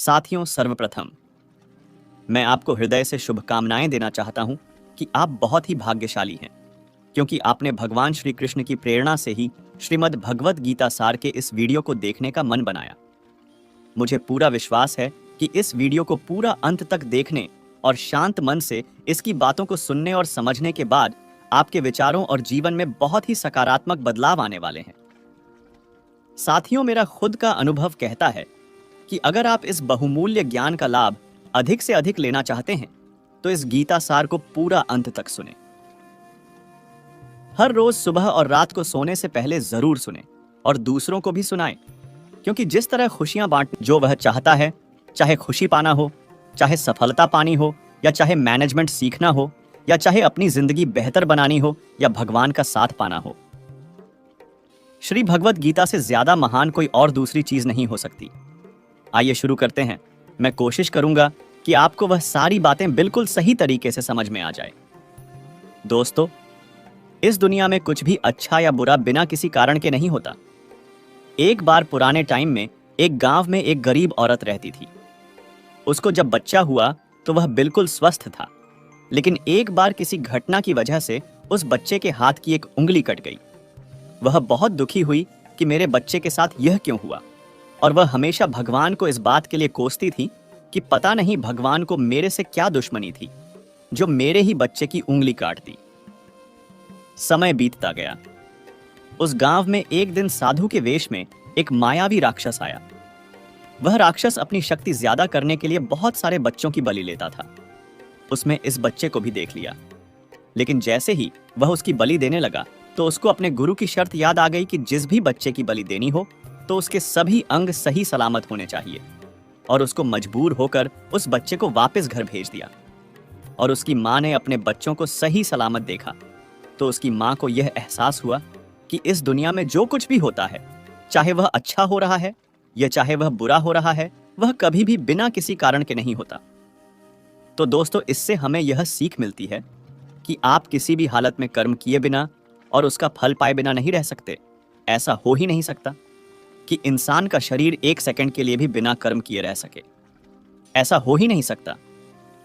साथियों, सर्वप्रथम मैं आपको हृदय से शुभकामनाएं देना चाहता हूं कि आप बहुत ही भाग्यशाली हैं, क्योंकि आपने भगवान श्री कृष्ण की प्रेरणा से ही श्रीमद् भगवत गीता सार के इस वीडियो को देखने का मन बनाया। मुझे पूरा विश्वास है कि इस वीडियो को पूरा अंत तक देखने और शांत मन से इसकी बातों को सुनने और समझने के बाद आपके विचारों और जीवन में बहुत ही सकारात्मक बदलाव आने वाले हैं। साथियों, मेरा खुद का अनुभव कहता है कि अगर आप इस बहुमूल्य ज्ञान का लाभ अधिक से अधिक लेना चाहते हैं तो इस गीता सार को पूरा अंत तक सुनें। हर रोज सुबह और रात को सोने से पहले जरूर सुनें और दूसरों को भी सुनाएं, क्योंकि जिस तरह खुशियां बांटने जो वह चाहता है, चाहे खुशी पाना हो, चाहे सफलता पानी हो, या चाहे मैनेजमेंट सीखना हो, या चाहे अपनी जिंदगी बेहतर बनानी हो, या भगवान का साथ पाना हो, श्री भगवत गीता से ज्यादा महान कोई और दूसरी चीज नहीं हो सकती। आइए शुरू करते हैं। मैं कोशिश करूंगा कि आपको वह सारी बातें बिल्कुल सही तरीके से समझ में आ जाए। दोस्तों, इस दुनिया में कुछ भी अच्छा या बुरा बिना किसी कारण के नहीं होता। एक बार पुराने टाइम में एक गांव में एक गरीब औरत रहती थी। उसको जब बच्चा हुआ तो वह बिल्कुल स्वस्थ था, लेकिन एक बार किसी घटना की वजह से उस बच्चे के हाथ की एक उंगली कट गई। वह बहुत दुखी हुई कि मेरे बच्चे के साथ यह क्यों हुआ, और वह हमेशा भगवान को इस बात के लिए कोसती थी कि पता नहीं भगवान को मेरे से क्या दुश्मनी थी जो मेरे ही बच्चे की उंगली काट दी। समय बीतता गया। उस गांव में एक दिन साधु के वेश में एक मायावी राक्षस आया। वह राक्षस अपनी शक्ति ज्यादा करने के लिए बहुत सारे बच्चों की बलि लेता था। उसमें इस बच्चे को भी देख लिया, लेकिन जैसे ही वह उसकी बलि देने लगा तो उसको अपने गुरु की शर्त याद आ गई कि जिस भी बच्चे की बलि देनी हो तो उसके सभी अंग सही सलामत होने चाहिए, और उसको मजबूर होकर उस बच्चे को वापस घर भेज दिया। और उसकी माँ ने अपने बच्चों को सही सलामत देखा तो उसकी माँ को यह एहसास हुआ कि इस दुनिया में जो कुछ भी होता है, चाहे वह अच्छा हो रहा है या चाहे वह बुरा हो रहा है, वह कभी भी बिना किसी कारण के नहीं होता। तो दोस्तों, इससे हमें यह सीख मिलती है कि आप किसी भी हालत में कर्म किए बिना और उसका फल पाए बिना नहीं रह सकते। ऐसा हो ही नहीं सकता कि इंसान का शरीर एक सेकंड के लिए भी बिना कर्म किए रह सके। ऐसा हो ही नहीं सकता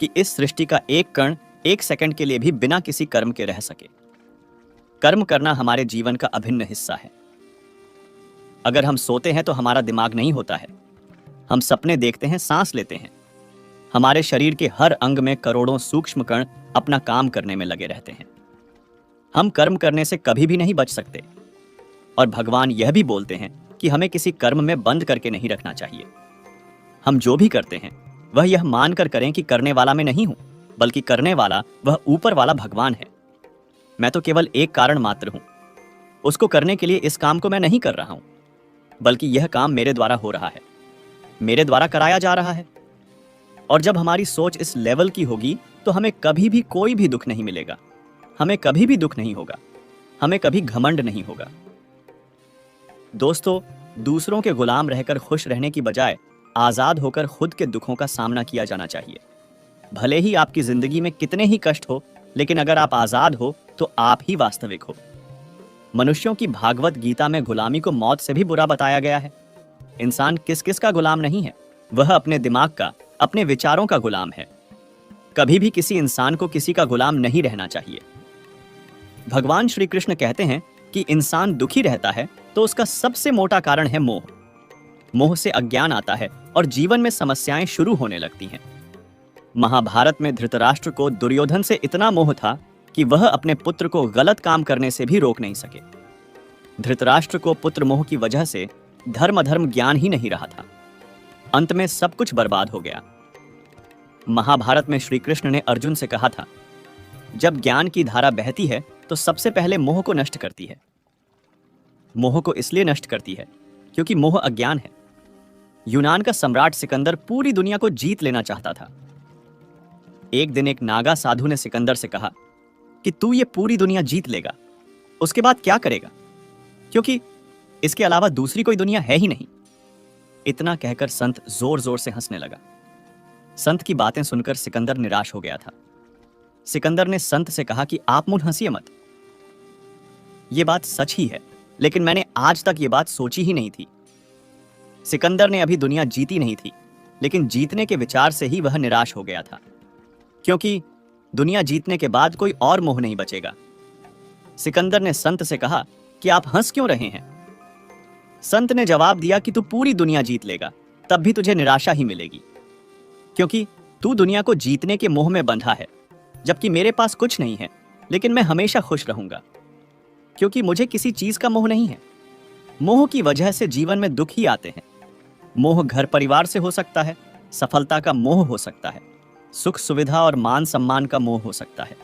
कि इस सृष्टि का एक कण एक सेकंड के लिए भी बिना किसी कर्म के रह सके। कर्म करना हमारे जीवन का अभिन्न हिस्सा है। अगर हम सोते हैं तो हमारा दिमाग नहीं होता है। हम सपने देखते हैं, सांस लेते हैं। हमारे शरीर के हर अंग में करोड़ों सूक्ष्म कण अपना काम करने में लगे रहते हैं। हम कर्म करने से कभी भी नहीं बच सकते, और भगवान यह भी बोलते हैं कि हमें किसी कर्म में बंद करके नहीं रखना चाहिए। हम जो भी करते हैं वह यह मानकर करें कि करने वाला मैं नहीं हूं, बल्कि करने वाला वह ऊपर वाला भगवान है। मैं तो केवल एक कारण मात्र हूं। उसको करने के लिए इस काम को मैं नहीं कर रहा हूं, बल्कि यह काम मेरे द्वारा हो रहा है, मेरे द्वारा कराया जा रहा है। और जब हमारी सोच इस लेवल की होगी तो हमें कभी भी कोई भी दुख नहीं मिलेगा, हमें कभी भी दुख नहीं होगा, हमें कभी घमंड नहीं होगा। दोस्तों, दूसरों के गुलाम रहकर खुश रहने की बजाय आजाद होकर खुद के दुखों का सामना किया जाना चाहिए। भले ही आपकी जिंदगी में कितने ही कष्ट हो, लेकिन अगर आप आजाद हो तो आप ही वास्तविक हो। मनुष्यों की भागवत गीता में गुलामी को मौत से भी बुरा बताया गया है। इंसान किस किस का गुलाम नहीं है, वह अपने दिमाग का, अपने विचारों का गुलाम है। कभी भी किसी इंसान को किसी का गुलाम नहीं रहना चाहिए। भगवान श्री कृष्ण कहते हैं कि इंसान दुखी रहता है तो उसका सबसे मोटा कारण है मोह। मोह से अज्ञान आता है और जीवन में समस्याएं शुरू होने लगती हैं। महाभारत में धृतराष्ट्र को दुर्योधन से इतना मोह था कि वह अपने पुत्र को गलत काम करने से भी रोक नहीं सके। धृतराष्ट्र को पुत्र मोह की वजह से धर्म अधर्म ज्ञान ही नहीं रहा था। अंत में सब कुछ बर्बाद हो गया। महाभारत में श्री कृष्ण ने अर्जुन से कहा था, जब ज्ञान की धारा बहती है तो सबसे पहले मोह को नष्ट करती है। मोह को इसलिए नष्ट करती है क्योंकि मोह अज्ञान है। यूनान का सम्राट सिकंदर पूरी दुनिया को जीत लेना चाहता था। एक दिन एक नागा साधु ने सिकंदर से कहा कि तू ये पूरी दुनिया जीत लेगा, उसके बाद क्या करेगा, क्योंकि इसके अलावा दूसरी कोई दुनिया है ही नहीं। इतना कहकर संत जोर जोर से हंसने लगा। संत की बातें सुनकर सिकंदर निराश हो गया था। सिकंदर ने संत से कहा कि आप मुझ हंसिए मत। यह बात सच ही है, लेकिन मैंने आज तक यह बात सोची ही नहीं थी। सिकंदर ने अभी दुनिया जीती नहीं थी, लेकिन जीतने के विचार से ही वह निराश हो गया था, क्योंकि दुनिया जीतने के बाद कोई और मोह नहीं बचेगा। सिकंदर ने संत से कहा कि आप हंस क्यों रहे हैं? संत ने जवाब दिया कि तू पूरी दुनिया जीत लेगा, तब भी तुझे निराशा ही मिलेगी, क्योंकि तू दुनिया को जीतने के मोह में बंधा है, जबकि मेरे पास कुछ नहीं है, लेकिन मैं हमेशा खुश रहूंगा, क्योंकि मुझे किसी चीज का मोह नहीं है। मोह की वजह से जीवन में दुख ही आते हैं। मोह घर परिवार से हो सकता है, सफलता का मोह हो सकता है, सुख सुविधा और मान सम्मान का मोह हो सकता है।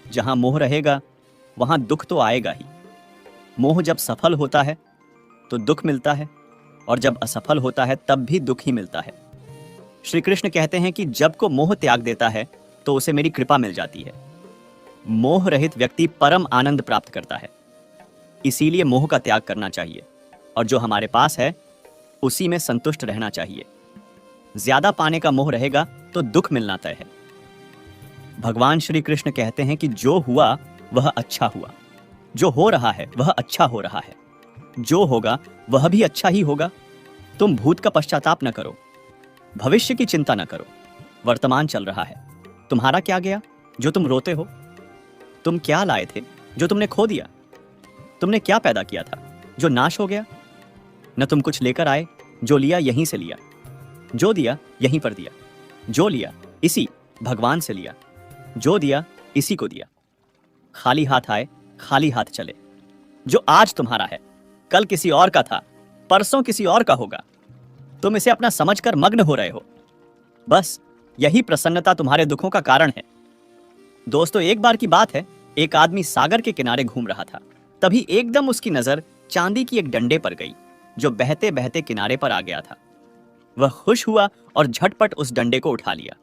जहां मोह रहेगा वहां दुख तो आएगा ही। मोह जब सफल होता है तो दुख मिलता है, और जब असफल होता है तब भी दुख ही मिलता है। श्री कृष्ण कहते हैं कि जब को मोह त्याग देता है तो उसे मेरी कृपा मिल जाती है। मोह रहित व्यक्ति परम आनंद प्राप्त करता है। इसीलिए मोह का त्याग करना चाहिए, और जो हमारे पास है उसी में संतुष्ट रहना चाहिए। ज्यादा पाने का मोह रहेगा तो दुख मिलना तय है। भगवान श्री कृष्ण कहते हैं कि जो हुआ वह अच्छा हुआ, जो हो रहा है वह अच्छा हो रहा है, जो होगा वह भी अच्छा ही होगा। तुम भूत का पश्चाताप न करो, भविष्य की चिंता न करो। वर्तमान चल रहा है। तुम्हारा क्या गया जो तुम रोते हो? तुम क्या लाए थे जो तुमने खो दिया? तुमने क्या पैदा किया था जो नाश हो गया? न तुम कुछ लेकर आए, जो लिया यहीं से लिया, जो दिया यहीं पर दिया, जो लिया इसी भगवान से लिया, जो दिया इसी को दिया। खाली हाथ आए, खाली हाथ चले। जो आज तुम्हारा है कल किसी और का था, परसों किसी और का होगा। तुम इसे अपना समझकर मग्न हो रहे हो। बस यही प्रसन्नता तुम्हारे दुखों का कारण है। दोस्तों, एक बार की बात है, एक आदमी सागर के किनारे घूम रहा था। तभी एकदम उसकी नजर चांदी की एक डंडे पर गई जो बहते बहते किनारे पर आ गया था। वह खुश हुआ और झटपट उस डंडे को उठा लिया।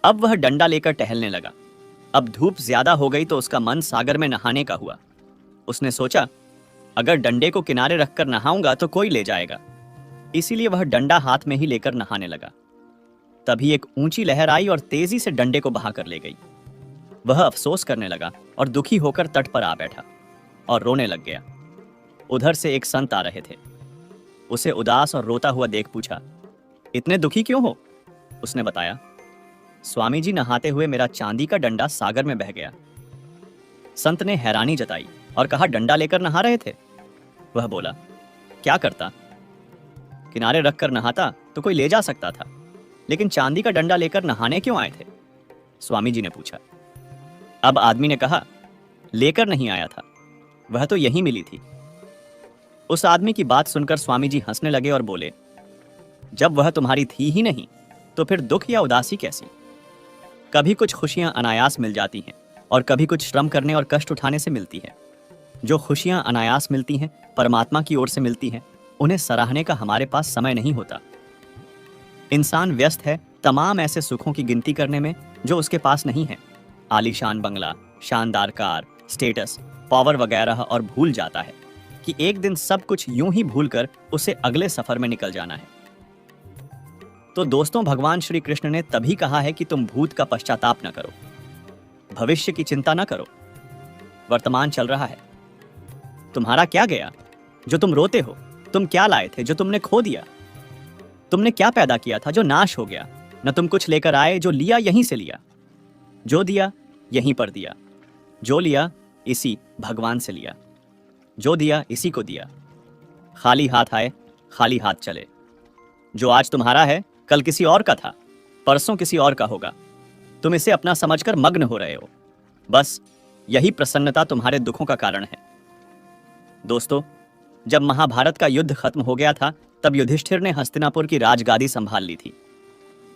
अब वह डंडा लेकर टहलने लगा। अब धूप ज्यादा हो गई तो उसका मन सागर में नहाने का हुआ। उसने सोचा, अगर डंडे को किनारे रखकर नहाऊंगा तो कोई ले जाएगा। इसीलिए वह डंडा हाथ में ही लेकर नहाने लगा। तभी एक ऊंची लहर आई और तेजी से डंडे को बहा कर ले गई। वह अफसोस करने लगा और दुखी होकर तट पर आ बैठा और रोने लग गया। उधर से एक संत आ रहे थे। उसे उदास और रोता हुआ देख पूछा, इतने दुखी क्यों हो? उसने बताया, स्वामी जी, नहाते हुए मेरा चांदी का डंडा सागर में बह गया। संत ने हैरानी जताई और कहा, डंडा लेकर नहा रहे थे? वह बोला, क्या करता, किनारे रखकर नहाता तो कोई ले जा सकता था, लेकिन चांदी का डंडा लेकर नहाने क्यों आए थे? स्वामी जी ने पूछा। अब आदमी ने कहा, लेकर नहीं आया था, वह तो यहीं मिली थी। उस आदमी की बात सुनकर स्वामी जी हंसने लगे और बोले, जब वह तुम्हारी थी ही नहीं तो फिर दुख या उदासी कैसी? कभी कुछ खुशियां अनायास मिल जाती हैं और कभी कुछ श्रम करने और कष्ट उठाने से मिलती है। जो खुशियां अनायास मिलती हैं, परमात्मा की ओर से मिलती हैं, उन्हें सराहने का हमारे पास समय नहीं होता। इंसान व्यस्त है तमाम ऐसे सुखों की गिनती करने में जो उसके पास नहीं है। आलीशान बंगला, शानदार कार, स्टेटस, पावर वगैरह, और भूल जाता है कि एक दिन सब कुछ यूं ही भूलकर उसे अगले सफर में निकल जाना है। तो दोस्तों, भगवान श्री कृष्ण ने तभी कहा है कि तुम भूत का पश्चाताप न करो, भविष्य की चिंता न करो। वर्तमान चल रहा है। तुम्हारा क्या गया जो तुम रोते हो? तुम क्या लाए थे जो तुमने खो दिया? तुमने क्या पैदा किया था जो नाश हो गया? न तुम कुछ लेकर आए, जो लिया यहीं से लिया, जो दिया यहीं पर दिया, जो लिया इसी भगवान से लिया, जो दिया इसी को दिया। खाली हाथ आए, खाली हाथ चले। जो आज तुम्हारा है कल किसी और का था, परसों किसी और का होगा। तुम इसे अपना समझकर मग्न हो रहे हो। बस यही प्रसन्नता तुम्हारे दुखों का कारण है। दोस्तों, जब महाभारत का युद्ध खत्म हो गया था तब युधिष्ठिर ने हस्तिनापुर की राजगादी संभाल ली थी।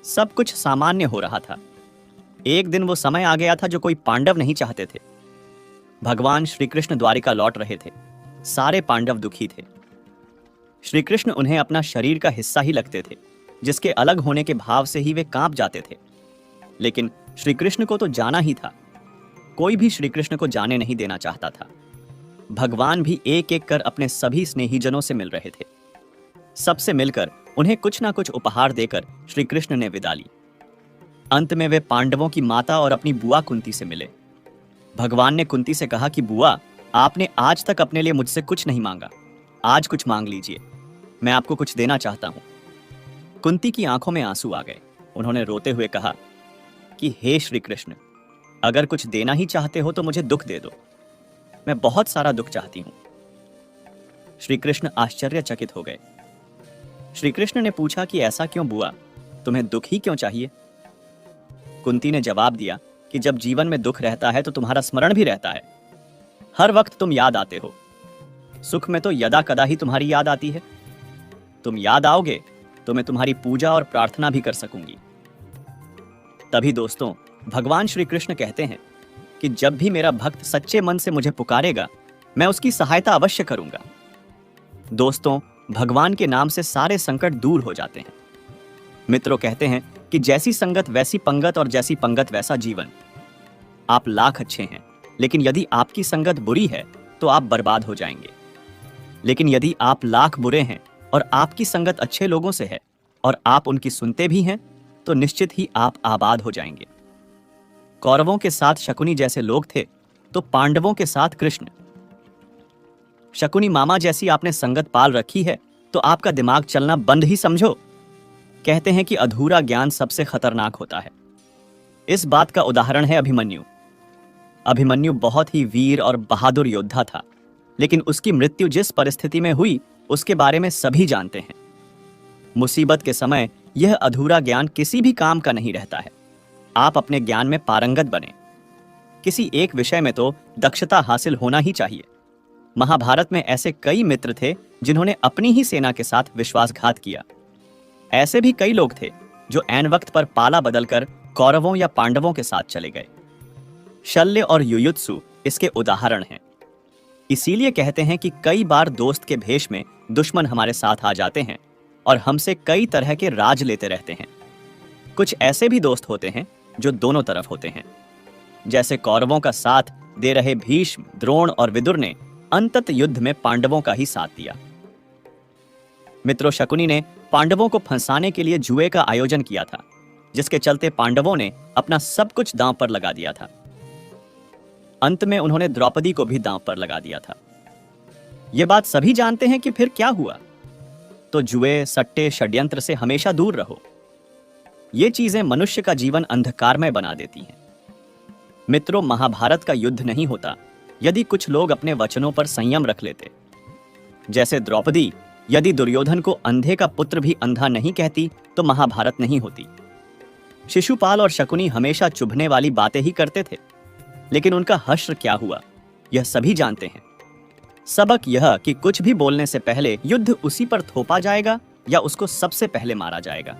सब कुछ सामान्य हो रहा था। एक दिन वो समय आ गया था जो कोई पांडव नहीं चाहते थे। भगवान श्री कृष्ण द्वारिका लौट रहे थे। सारे पांडव दुखी थे। श्री कृष्ण उन्हें अपना शरीर का हिस्सा ही लगते थे, जिसके अलग होने के भाव से ही वे कांप जाते थे। लेकिन श्री कृष्ण को तो जाना ही था। कोई भी श्री कृष्ण को जाने नहीं देना चाहता था। भगवान भी एक एक कर अपने सभी स्नेहीजनों से मिल रहे थे। सबसे मिलकर उन्हें कुछ ना कुछ उपहार देकर श्री कृष्ण ने विदा ली। अंत में वे पांडवों की माता और अपनी बुआ कुंती से मिले। भगवान ने कुंती से कहा कि बुआ, आपने आज तक अपने लिए मुझसे कुछ नहीं मांगा, आज कुछ मांग लीजिए, मैं आपको कुछ देना चाहता हूं। कुंती की आंखों में आंसू आ गए। उन्होंने रोते हुए कहा कि हे श्री कृष्ण, अगर कुछ देना ही चाहते हो तो मुझे दुख दे दो। मैं बहुत सारा दुख चाहती हूं। श्री कृष्ण आश्चर्यचकित हो गए। श्री कृष्ण ने पूछा कि ऐसा क्यों बुआ, तुम्हें दुख ही क्यों चाहिए? कुंती ने जवाब दिया कि जब जीवन में दुख रहता है तो तुम्हारा स्मरण भी रहता है। हर वक्त तुम याद आते हो। सुख में तो यदा कदा ही तुम्हारी याद आती है। तुम याद आओगे तो मैं तुम्हारी पूजा और प्रार्थना भी कर सकूंगी। तभी दोस्तों, भगवान श्री कृष्ण कहते हैं कि जब भी मेरा भक्त सच्चे मन से मुझे पुकारेगा, मैं उसकी सहायता अवश्य करूंगा। दोस्तों, भगवान के नाम से सारे संकट दूर हो जाते हैं। मित्रों कहते हैं कि जैसी संगत वैसी पंगत और जैसी पंगत वैसा जीवन। आप लाख अच्छे हैं, लेकिन यदि आपकी संगत बुरी है तो आप बर्बाद हो जाएंगे। लेकिन यदि आप लाख बुरे हैं और आपकी संगत अच्छे लोगों से है और आप उनकी सुनते भी हैं, तो निश्चित ही आप आबाद हो जाएंगे। कौरवों के साथ शकुनी जैसे लोग थे तो पांडवों के साथ कृष्ण। शकुनी मामा जैसी आपने संगत पाल रखी है तो आपका दिमाग चलना बंद ही समझो। कहते हैं कि अधूरा ज्ञान सबसे खतरनाक होता है। इस बात का उदाहरण है अभिमन्यु। अभिमन्यु बहुत ही वीर और बहादुर योद्धा था, लेकिन उसकी मृत्यु जिस परिस्थिति में हुई उसके बारे में सभी जानते हैं। मुसीबत के समय यह अधूरा ज्ञान किसी भी काम का नहीं रहता है। आप अपने ज्ञान में पारंगत बने। किसी एक विषय में तो दक्षता हासिल होना ही चाहिए। महाभारत में ऐसे कई मित्र थे जिन्होंने अपनी ही सेना के साथ विश्वासघात किया। ऐसे भी कई लोग थे जो ऐन वक्त पर पाला बदलकर कौरवों या पांडवों के साथ चले गए। शल्य और युयुत्सु इसके उदाहरण हैं। इसीलिए कहते हैं कि कई बार दोस्त के भेष में दुश्मन हमारे साथ आ जाते हैं और हमसे कई तरह के राज लेते रहते हैं। कुछ ऐसे भी दोस्त होते हैं जो दोनों तरफ होते हैं। जैसे कौरवों का साथ दे रहे भीष्म, द्रोण और विदुर ने अंतत युद्ध में पांडवों का ही साथ दिया। मित्रों, शकुनी ने पांडवों को फंसाने के लिए जुए का आयोजन किया था, जिसके चलते पांडवों ने अपना सब कुछ दांव पर लगा दिया था। अंत में उन्होंने द्रौपदी को भी दांव पर लगा दिया था। यह बात सभी जानते हैं कि फिर क्या हुआ। तो जुए, सट्टे, षड्यंत्र से हमेशा दूर रहो। ये चीजें मनुष्य का जीवन अंधकारमय बना देती हैं। मित्रों, महाभारत का युद्ध नहीं होता यदि कुछ लोग अपने वचनों पर संयम रख लेते। जैसे द्रौपदी यदि दुर्योधन को अंधे का पुत्र भी अंधा नहीं कहती तो महाभारत नहीं होती। शिशुपाल और शकुनी हमेशा चुभने वाली बातें ही करते थे, लेकिन उनका हश्र क्या हुआ यह सभी जानते हैं। सबक यह कि कुछ भी बोलने से पहले युद्ध उसी पर थोपा जाएगा या उसको सबसे पहले मारा जाएगा।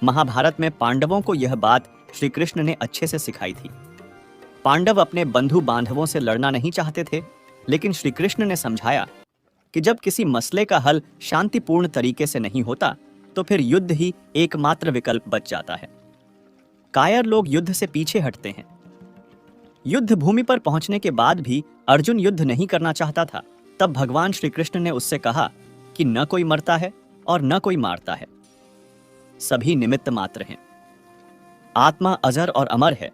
महाभारत में पांडवों को यह बात श्री कृष्ण ने अच्छे से सिखाई थी। पांडव अपने बंधु बांधवों से लड़ना नहीं चाहते थे, लेकिन श्री कृष्ण ने समझाया कि जब किसी मसले का हल शांतिपूर्ण तरीके से नहीं होता तो फिर युद्ध ही एकमात्र विकल्प बच जाता है। कायर लोग युद्ध से पीछे हटते हैं। युद्ध भूमि पर पहुंचने के बाद भी अर्जुन युद्ध नहीं करना चाहता था। तब भगवान श्री कृष्ण ने उससे कहा कि न कोई मरता है और न कोई मारता है, सभी निमित्त मात्र हैं। आत्मा अजर और अमर है,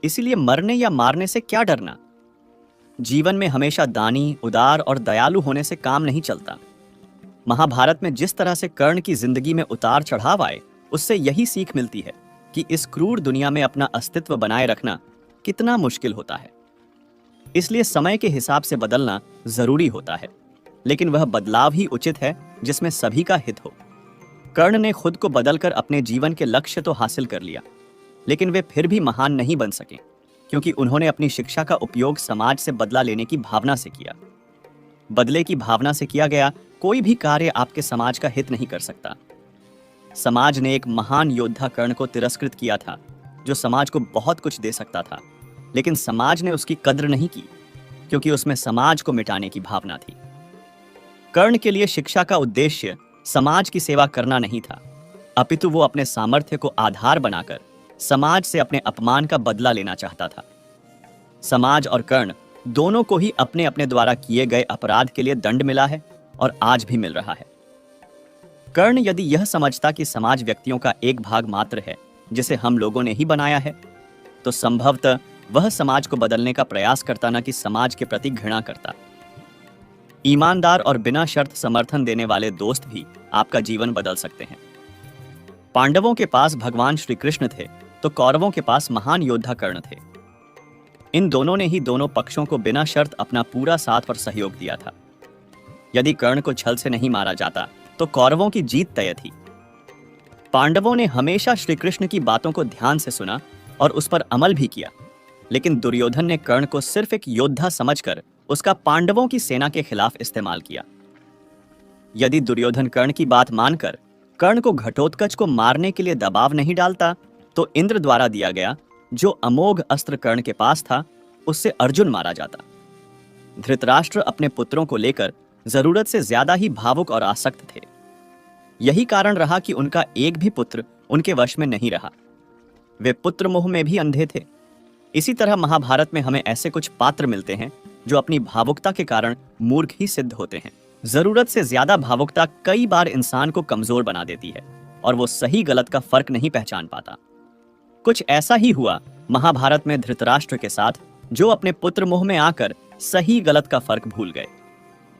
इसलिए मरने या मारने से क्या डरना। जीवन में हमेशा दानी, उदार और दयालु होने से काम नहीं चलता। महाभारत में जिस तरह से कर्ण की जिंदगी में उतार चढ़ाव आए, उससे यही सीख मिलती है कि इस क्रूर दुनिया में अपना अस्तित्व बनाए रखना कितना मुश्किल होता है। इसलिए समय के हिसाब से बदलना जरूरी होता है, लेकिन वह बदलाव ही उचित है जिसमें सभी का हित हो। कर्ण ने खुद को बदलकर अपने जीवन के लक्ष्य तो हासिल कर लिया, लेकिन वे फिर भी महान नहीं बन सके, क्योंकि उन्होंने अपनी शिक्षा का उपयोग समाज से बदला लेने की भावना से किया। बदले की भावना से किया गया कोई भी कार्य आपके समाज का हित नहीं कर सकता। समाज ने एक महान योद्धा कर्ण को तिरस्कृत किया था, जो समाज को बहुत कुछ दे सकता था, लेकिन समाज ने उसकी कद्र नहीं की, क्योंकि उसमें समाज को मिटाने की भावना थी। कर्ण के लिए शिक्षा का उद्देश्य समाज की सेवा करना नहीं था, अपितु वो अपने सामर्थ्य को आधार बनाकर समाज से अपने अपमान का बदला लेना चाहता था। समाज और कर्ण दोनों को ही अपने अपने द्वारा किए गए अपराध के लिए दंड मिला है और आज भी मिल रहा है। कर्ण यदि यह समझता कि समाज व्यक्तियों का एक भाग मात्र है जिसे हम लोगों ने ही बनाया है, तो संभवतः वह समाज को बदलने का प्रयास करता, न कि समाज के प्रति घृणा करता। ईमानदार और बिना शर्त समर्थन देने वाले दोस्त भी आपका जीवन बदल सकते हैं। पांडवों के पास भगवान श्री कृष्ण थे तो कौरवों के पास महान योद्धा कर्ण थे। इन दोनों ने ही दोनों पक्षों को बिना शर्त अपना पूरा साथ और सहयोग दिया था। यदि कर्ण को छल से नहीं मारा जाता तो कौरवों की जीत तय थी। पांडवों ने हमेशा श्री कृष्ण की बातों को ध्यान से सुना और उस पर अमल भी किया, लेकिन दुर्योधन ने कर्ण को सिर्फ एक योद्धा समझकर उसका पांडवों की सेना के खिलाफ इस्तेमाल किया। यदि दुर्योधन कर्ण की बात मानकर कर्ण को घटोत्कच को मारने के लिए दबाव नहीं डालता तो इंद्र द्वारा दिया गया जो अमोघ अस्त्र कर्ण के पास था उससे अर्जुन मारा जाता। धृतराष्ट्र अपने पुत्रों को लेकर जरूरत से ज्यादा ही भावुक और आसक्त थे। यही कारण रहा कि उनका एक भी पुत्र उनके वश में नहीं रहा। वे पुत्र मोह में भी अंधे थे। इसी तरह महाभारत में हमें ऐसे कुछ पात्र मिलते हैं जो अपनी भावुकता के कारण मूर्ख ही सिद्ध होते हैं। जरूरत से ज्यादा भावुकता कई बार इंसान को कमजोर बना देती है और वो सही गलत का फर्क नहीं पहचान पाता। कुछ ऐसा ही हुआ महाभारत में धृतराष्ट्र के साथ, जो अपने पुत्र मोह में आकर सही गलत का फर्क भूल गए।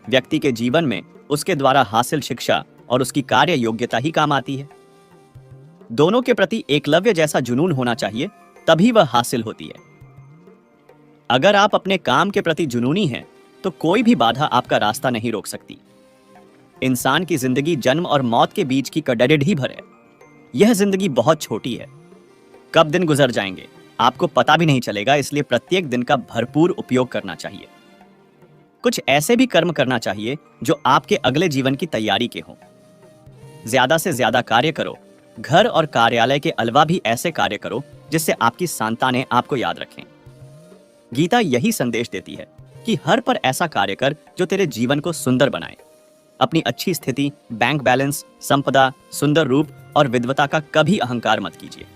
व्यक्ति के जीवन में उसके द्वारा हासिल शिक्षा और उसकी कार्य योग्यता ही काम आती है। दोनों के प्रति एकलव्य जैसा जुनून होना चाहिए, तभी वह हासिल होती है। अगर आप अपने काम के प्रति जुनूनी हैं तो कोई भी बाधा आपका रास्ता नहीं रोक सकती। इंसान की जिंदगी जन्म और मौत के बीच की कड़ाड़ी भर है। यह जिंदगी बहुत छोटी है। कब दिन गुजर जाएंगे आपको पता भी नहीं चलेगा, इसलिए प्रत्येक दिन का भरपूर उपयोग करना चाहिए। कुछ ऐसे भी कर्म करना चाहिए जो आपके अगले जीवन की तैयारी के हों। ज्यादा से ज्यादा कार्य करो। घर और कार्यालय के अलावा भी ऐसे कार्य करो जिससे आपकी संतानें आपको याद रखें। गीता यही संदेश देती है कि हर पर ऐसा कार्य कर जो तेरे जीवन को सुंदर बनाए। अपनी अच्छी स्थिति, बैंक बैलेंस, संपदा, सुंदर रूप और विद्वता का कभी अहंकार मत कीजिए।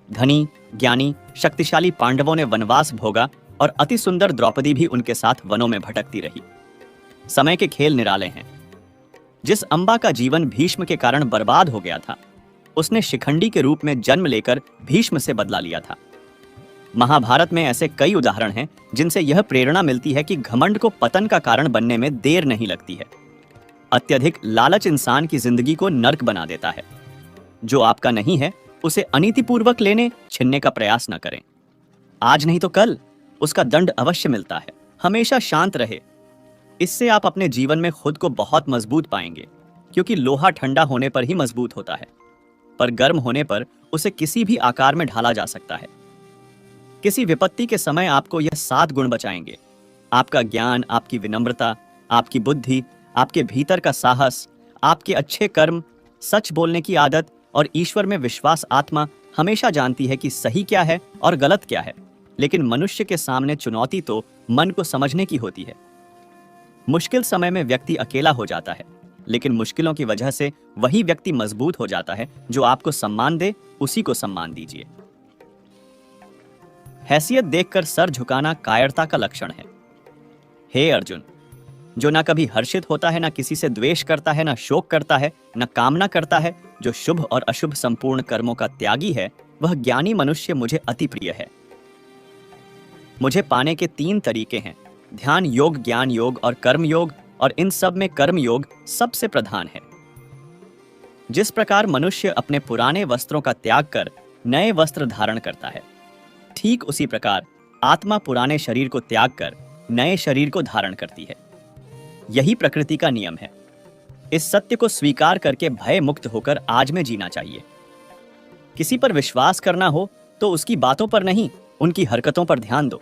धनी, ज्ञानी, शक्तिशाली पांडवों ने वनवास भोगा और अति सुंदर द्रौपदी भी उनके साथ वनों में भटकती रही। समय के खेल निराले हैं। जिस अंबा का जीवन भीष्म के कारण बर्बाद हो गया था, उसने शिखंडी के रूप में जन्म लेकर भीष्म से बदला लिया था। महाभारत में ऐसे कई उदाहरण हैं जिनसे यह प्रेरणा मिलती है कि घमंड को पतन का कारण बनने में देर नहीं लगती है। अत्यधिक लालच इंसान की जिंदगी को नर्क बना देता है। जो आपका नहीं है उसे अनीतिपूर्वक लेने छीनने का प्रयास न करें। आज नहीं तो कल उसका दंड अवश्य मिलता है। हमेशा शांत रहे। इससे आप अपने जीवन में खुद को बहुत मजबूत पाएंगे, क्योंकि लोहा ठंडा होने पर ही मजबूत होता है, पर गर्म होने पर उसे किसी भी आकार में ढाला जा सकता है। किसी विपत्ति के समय आपको यह 7 गुण बचाएंगे: आपका ज्ञान, आपकी विनम्रता, आपकी बुद्धि, आपके भीतर का साहस, आपके अच्छे कर्म, सच बोलने की आदत और ईश्वर में विश्वास। आत्मा हमेशा जानती है कि सही क्या है और गलत क्या है, लेकिन मनुष्य के सामने चुनौती तो मन को समझने की होती है। मुश्किल समय में व्यक्ति अकेला हो जाता है, लेकिन मुश्किलों की वजह से वही व्यक्ति मजबूत हो जाता है। जो आपको सम्मान दे उसी को सम्मान दीजिए। हैसियत देखकर सर झुकाना कायरता का लक्षण है। हे अर्जुन, जो ना कभी हर्षित होता है, ना किसी से द्वेष करता है, ना शोक करता है, ना कामना करता है, जो शुभ और अशुभ संपूर्ण कर्मों का त्यागी है, वह ज्ञानी मनुष्य मुझे अति प्रिय है। मुझे पाने के 3 तरीके हैं: ध्यान योग, ज्ञान योग और कर्म योग, और इन सब में कर्म योग सबसे प्रधान है। जिस प्रकार मनुष्य अपने पुराने वस्त्रों का त्याग कर नए वस्त्र धारण करता है, ठीक उसी प्रकार आत्मा पुराने शरीर को त्याग कर नए शरीर को धारण करती है। यही प्रकृति का नियम है। इस सत्य को स्वीकार करके भय मुक्त होकर आज में जीना चाहिए। किसी पर विश्वास करना हो तो उसकी बातों पर नहीं, उनकी हरकतों पर ध्यान दो।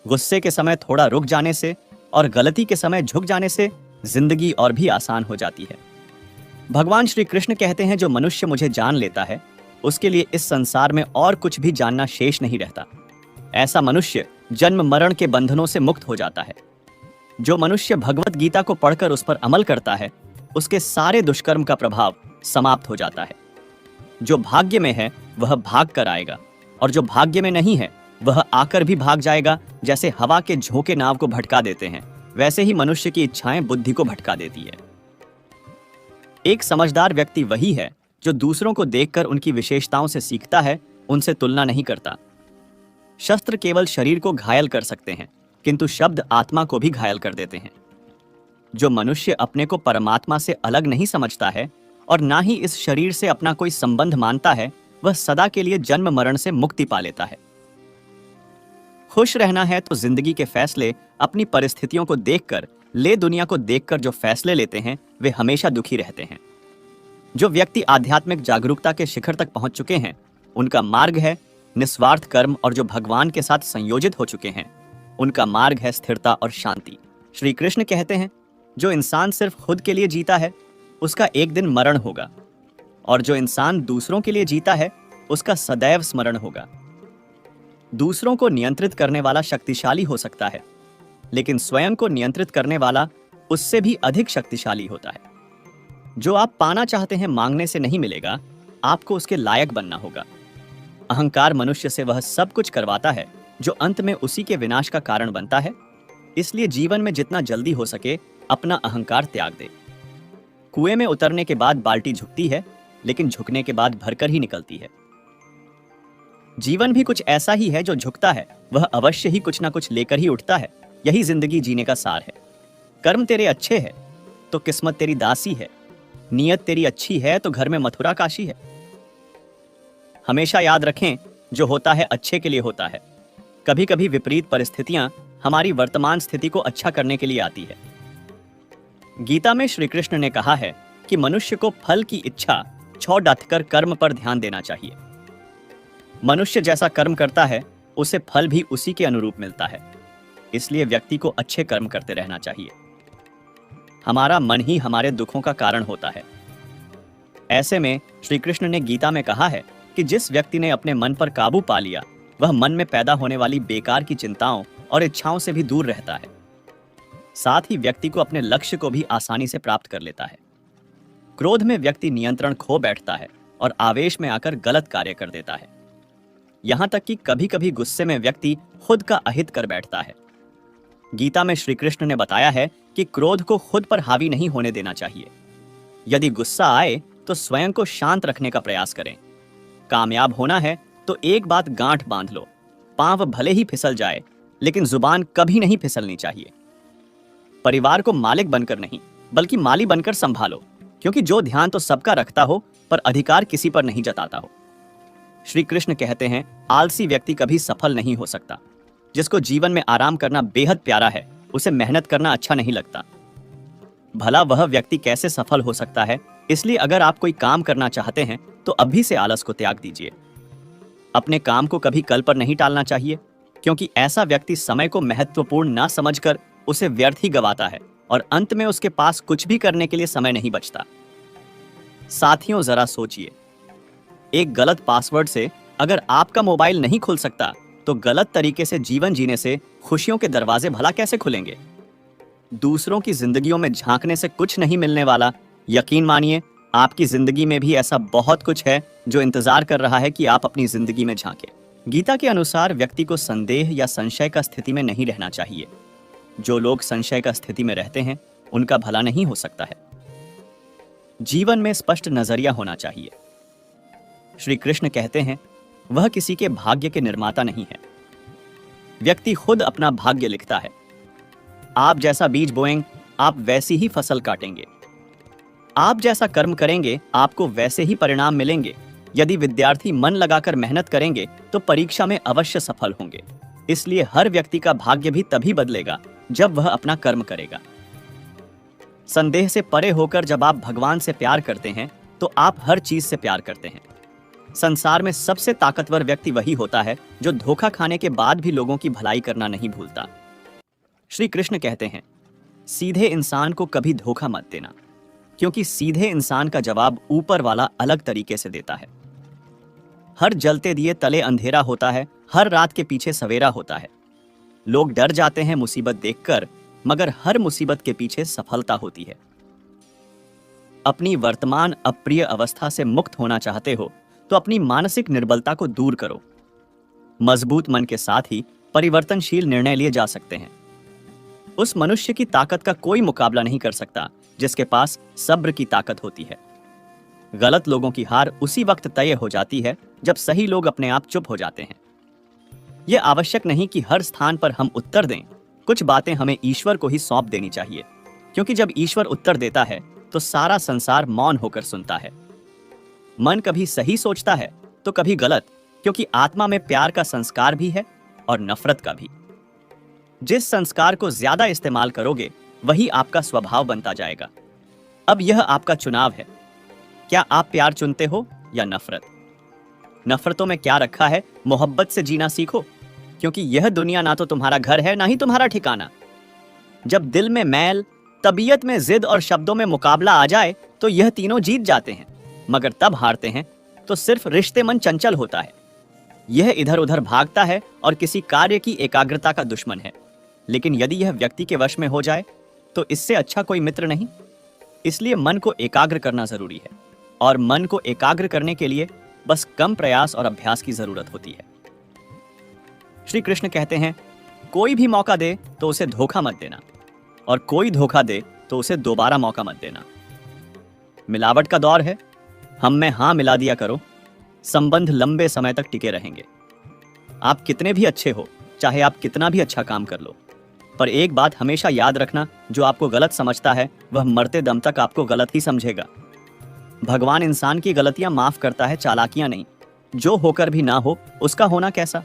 गुस्से के समय थोड़ा रुक जाने से और गलती के समय झुक जाने से जिंदगी और भी आसान हो जाती है। भगवान श्री कृष्ण कहते हैं, जो मनुष्य मुझे जान लेता है उसके लिए इस संसार में और कुछ भी जानना शेष नहीं रहता। ऐसा मनुष्य जन्म मरण के बंधनों से मुक्त हो जाता है। जो मनुष्य भगवत गीता को पढ़कर उस पर अमल करता है, उसके सारे दुष्कर्म का प्रभाव समाप्त हो जाता है। जो भाग्य में है वह भाग कर आएगा, और जो भाग्य में नहीं है वह आकर भी भाग जाएगा। जैसे हवा के झोंके नाव को भटका देते हैं, वैसे ही मनुष्य की इच्छाएं बुद्धि को भटका देती है। एक समझदार व्यक्ति वही है जो दूसरों को देखकर उनकी विशेषताओं से सीखता है, उनसे तुलना नहीं करता। शस्त्र केवल शरीर को घायल कर सकते हैं, किंतु शब्द आत्मा को भी घायल कर देते हैं। जो मनुष्य अपने को परमात्मा से अलग नहीं समझता है, और ना ही इस शरीर से अपना कोई संबंध मानता है, वह सदा के लिए जन्म मरण से मुक्ति पा लेता है। खुश रहना है तो जिंदगी के फैसले अपनी परिस्थितियों को देखकर, ले दुनिया को देखकर जो फैसले लेते हैं वे हमेशा दुखी रहते हैं। जो व्यक्ति आध्यात्मिक जागरूकता के शिखर तक पहुंच चुके हैं, उनका मार्ग है निस्वार्थ कर्म, और जो भगवान के साथ संयोजित हो चुके हैं उनका मार्ग है स्थिरता और शांति। श्री कृष्ण कहते हैं, जो इंसान सिर्फ खुद के लिए जीता है उसका एक दिन मरण होगा, और जो इंसान दूसरों के लिए जीता है उसका सदैव स्मरण होगा। दूसरों को नियंत्रित करने वाला शक्तिशाली हो सकता है, लेकिन स्वयं को नियंत्रित करने वाला उससे भी अधिक शक्तिशाली होता है। जो आप पाना चाहते हैं मांगने से नहीं मिलेगा, आपको उसके लायक बनना होगा। अहंकार मनुष्य से वह सब कुछ करवाता है जो अंत में उसी के विनाश का कारण बनता है। इसलिए जीवन में जितना जल्दी हो सके अपना अहंकार त्याग दे। कुएं में उतरने के बाद बाल्टी झुकती है, लेकिन झुकने के बाद भरकर ही निकलती है। जीवन भी कुछ ऐसा ही है, जो झुकता है वह अवश्य ही कुछ ना कुछ लेकर ही उठता है। यही जिंदगी जीने का सार है। कर्म तेरे अच्छे है तो किस्मत तेरी दासी है, नीयत तेरी अच्छी है तो घर में मथुरा काशी है। हमेशा याद रखें, जो होता है अच्छे के लिए होता है। कभी कभी विपरीत परिस्थितियां हमारी वर्तमान स्थिति को अच्छा करने के लिए आती है। गीता में श्री कृष्ण ने कहा है कि मनुष्य को फल की इच्छा छोड़ डालकर कर्म पर ध्यान देना चाहिए। मनुष्य जैसा कर्म करता है उसे फल भी उसी के अनुरूप मिलता है। इसलिए व्यक्ति को अच्छे कर्म करते रहना चाहिए। हमारा मन ही हमारे दुखों का कारण होता है। ऐसे में श्री कृष्ण ने गीता में कहा है कि जिस व्यक्ति ने अपने मन पर काबू पा लिया, वह मन में पैदा होने वाली बेकार की चिंताओं और इच्छाओं से भी दूर रहता है। साथ ही व्यक्ति को अपने लक्ष्य को भी आसानी से प्राप्त कर लेता है। क्रोध में व्यक्ति नियंत्रण खो बैठता है और आवेश में आकर गलत कार्य कर देता है। यहां तक कि कभी कभी गुस्से में व्यक्ति खुद का अहित कर बैठता है। गीता में श्री कृष्ण ने बताया है कि क्रोध को खुद पर हावी नहीं होने देना चाहिए। यदि गुस्सा आए तो स्वयं को शांत रखने का प्रयास करें। कामयाब होना है तो एक बात गांठ बांध लो, पांव भले ही फिसल जाए लेकिन जुबान कभी नहीं फिसलनी चाहिए। परिवार को मालिक बनकर नहीं बल्कि माली बनकर संभालो, क्योंकि जो ध्यान तो सबका रखता हो पर अधिकार किसी पर नहीं जताता हो। श्री कृष्ण कहते हैं, आलसी व्यक्ति कभी सफल नहीं हो सकता। जिसको जीवन में आराम करना बेहद प्यारा है, उसे मेहनत करना अच्छा नहीं लगता। भला वह व्यक्ति कैसे सफल हो सकता है? इसलिए अगर आप कोई काम करना चाहते हैं तो अभी से आलस को त्याग दीजिए। अपने काम को कभी कल पर नहीं टालना चाहिए, क्योंकि ऐसा व्यक्ति समय को महत्वपूर्ण ना समझकर उसे व्यर्थ ही गवाता है और अंत में उसके पास कुछ भी करने के लिए समय नहीं बचता। साथियों, जरा सोचिए, एक गलत पासवर्ड से अगर आपका मोबाइल नहीं खुल सकता तो गलत तरीके से जीवन जीने से खुशियों के दरवाजे भला कैसे खुलेंगे? दूसरों की जिंदगियों में झांकने से कुछ नहीं मिलने वाला। यकीन मानिए, आपकी जिंदगी में भी ऐसा बहुत कुछ है जो इंतजार कर रहा है कि आप अपनी जिंदगी में झांकें। गीता के अनुसार व्यक्ति को संदेह या संशय का स्थिति में नहीं रहना चाहिए। जो लोग संशय का स्थिति में रहते हैं उनका भला नहीं हो सकता है। जीवन में स्पष्ट नजरिया होना चाहिए। श्री कृष्ण कहते हैं, वह किसी के भाग्य के निर्माता नहीं है। व्यक्ति खुद अपना भाग्य लिखता है। आप जैसा बीज बोएंगे, आप वैसी ही फसल काटेंगे। आप जैसा कर्म करेंगे, आपको वैसे ही परिणाम मिलेंगे। यदि विद्यार्थी मन लगाकर मेहनत करेंगे तो परीक्षा में अवश्य सफल होंगे। इसलिए हर व्यक्ति का भाग्य भी तभी बदलेगा जब वह अपना कर्म करेगा। संदेह से परे होकर जब आप भगवान से प्यार करते हैं तो आप हर चीज से प्यार करते हैं। संसार में सबसे ताकतवर व्यक्ति वही होता है जो धोखा खाने के बाद भी लोगों की भलाई करना नहीं भूलता। श्री कृष्ण कहते हैं, सीधे इंसान को कभी धोखा मत देना, क्योंकि सीधे इंसान का जवाब ऊपर वाला अलग तरीके से देता है। हर जलते दिए तले अंधेरा होता है, हर रात के पीछे सवेरा होता है। लोग डर जाते हैं मुसीबत देखकर, मगर हर मुसीबत के पीछे सफलता होती है। अपनी वर्तमान अप्रिय अवस्था से मुक्त होना चाहते हो तो अपनी मानसिक निर्बलता को दूर करो। मजबूत मन के साथ ही परिवर्तनशील निर्णय लिए जा सकते हैं। उस मनुष्य की ताकत का कोई मुकाबला नहीं कर सकता जिसके पास सब्र की ताकत होती है। गलत लोगों की हार उसी वक्त तय हो जाती है जब सही लोग अपने आप चुप हो जाते हैं। यह आवश्यक नहीं कि हर स्थान पर हम उत्तर दें। कुछ बातें हमें ईश्वर को ही सौंप देनी चाहिए, क्योंकि जब ईश्वर उत्तर देता है तो सारा संसार मौन होकर सुनता है। मन कभी सही सोचता है तो कभी गलत, क्योंकि आत्मा में प्यार का संस्कार भी है और नफरत का भी। जिस संस्कार को ज्यादा इस्तेमाल करोगे वही आपका स्वभाव बनता जाएगा। अब यह आपका चुनाव है, क्या आप प्यार चुनते हो या नफरत? नफरतों में क्या रखा है, मोहब्बत से जीना सीखो, क्योंकि यह दुनिया ना तो तुम्हारा घर है ना ही तुम्हारा ठिकाना। जब दिल में मैल, तबीयत में जिद और शब्दों में मुकाबला आ जाए तो यह तीनों जीत जाते हैं, मगर तब हारते हैं तो सिर्फ रिश्ते मन चंचल होता है। यह इधर उधर भागता है और किसी कार्य की एकाग्रता का दुश्मन है। लेकिन यदि यह व्यक्ति के वश में हो जाए तो इससे अच्छा कोई मित्र नहीं। इसलिए मन को एकाग्र करना जरूरी है, और मन को एकाग्र करने के लिए बस कम प्रयास और अभ्यास की जरूरत होती है। श्री कृष्ण कहते हैं, कोई भी मौका दे तो उसे धोखा मत देना, और कोई धोखा दे तो उसे दोबारा मौका मत देना। मिलावट का दौर है, हम में हां मिला दिया करो, संबंध लंबे समय तक टिके रहेंगे। आप कितने भी अच्छे हो, चाहे आप कितना भी अच्छा काम कर लो, पर एक बात हमेशा याद रखना, जो आपको गलत समझता है वह मरते दम तक आपको गलत ही समझेगा। भगवान इंसान की गलतियां माफ करता है, चालाकियां नहीं। जो होकर भी ना हो उसका होना कैसा?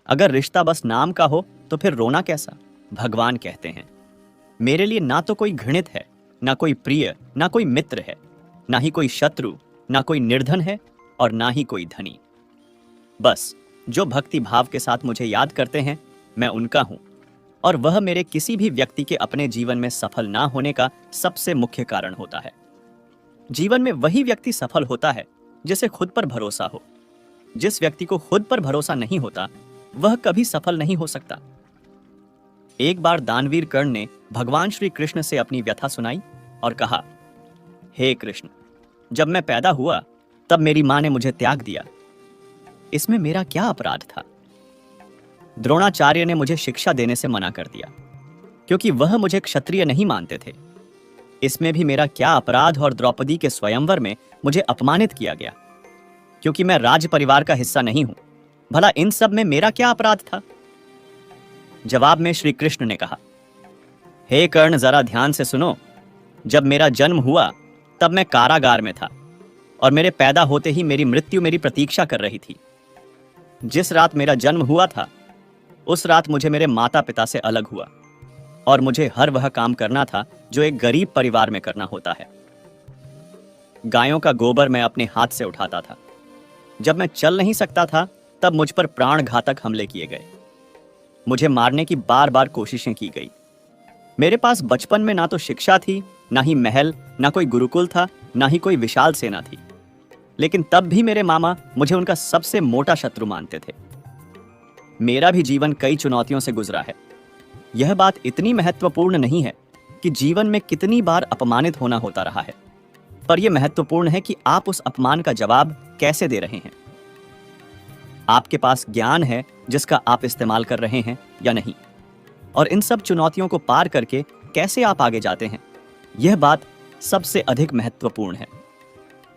अगर रिश्ता बस नाम का हो तो फिर रोना कैसा? भगवान कहते हैं, मेरे लिए ना तो कोई घृणित है, ना कोई प्रिय, ना कोई मित्र है, ना ही कोई शत्रु, ना कोई निर्धन है और ना ही कोई धनी। बस जो भक्ति भाव के साथ मुझे याद करते हैं, मैं उनका हूं, और वह मेरे किसी भी व्यक्ति के अपने जीवन में सफल ना होने का सबसे मुख्य कारण होता है। जीवन में वही व्यक्ति सफल होता है जिसे खुद पर भरोसा हो। जिस व्यक्ति को खुद पर भरोसा नहीं होता वह कभी सफल नहीं हो सकता। एक बार दानवीर कर्ण ने भगवान श्री कृष्ण से अपनी व्यथा सुनाई और कहा, हे कृष्ण, जब मैं पैदा हुआ तब मेरी मां ने मुझे त्याग दिया। इसमें मेरा क्या अपराध था? द्रोणाचार्य ने मुझे शिक्षा देने से मना कर दिया, क्योंकि वह मुझे क्षत्रिय नहीं मानते थे। इसमें भी मेरा क्या अपराध? और द्रौपदी के स्वयंवर में मुझे अपमानित किया गया, क्योंकि मैं राज परिवार का हिस्सा नहीं हूं। भला इन सब में मेरा क्या अपराध था? जवाब में श्री कृष्ण ने कहा, हे कर्ण, जरा ध्यान से सुनो। जब मेरा जन्म हुआ तब मैं कारागार में था, और मेरे पैदा होते ही मेरी मृत्यु मेरी प्रतीक्षा कर रही थी। जिस रात मेरा जन्म हुआ था उस रात मुझे मेरे माता पिता से अलग हुआ, और मुझे हर वह काम करना था जो एक गरीब परिवार में करना होता है। गायों का गोबर मैं अपने हाथ से उठाता था। जब मैं चल नहीं सकता था तब मुझ पर प्राण घातक हमले किए गए। मुझे मारने की बार बार कोशिशें की गई। मेरे पास बचपन में ना तो शिक्षा थी, ना ही महल, ना कोई गुरुकुल था, ना ही कोई विशाल सेना थी। लेकिन तब भी मेरे मामा मुझे उनका सबसे मोटा शत्रु मानते थे। मेरा भी जीवन कई चुनौतियों से गुजरा है। यह बात इतनी महत्वपूर्ण नहीं है कि जीवन में कितनी बार अपमानित होना होता रहा है, पर यह महत्वपूर्ण है कि आप उस अपमान का जवाब कैसे दे रहे हैं। आपके पास ज्ञान है जिसका आप इस्तेमाल कर रहे हैं या नहीं, और इन सब चुनौतियों को पार करके कैसे आप आगे जाते हैं, यह बात सबसे अधिक महत्वपूर्ण है।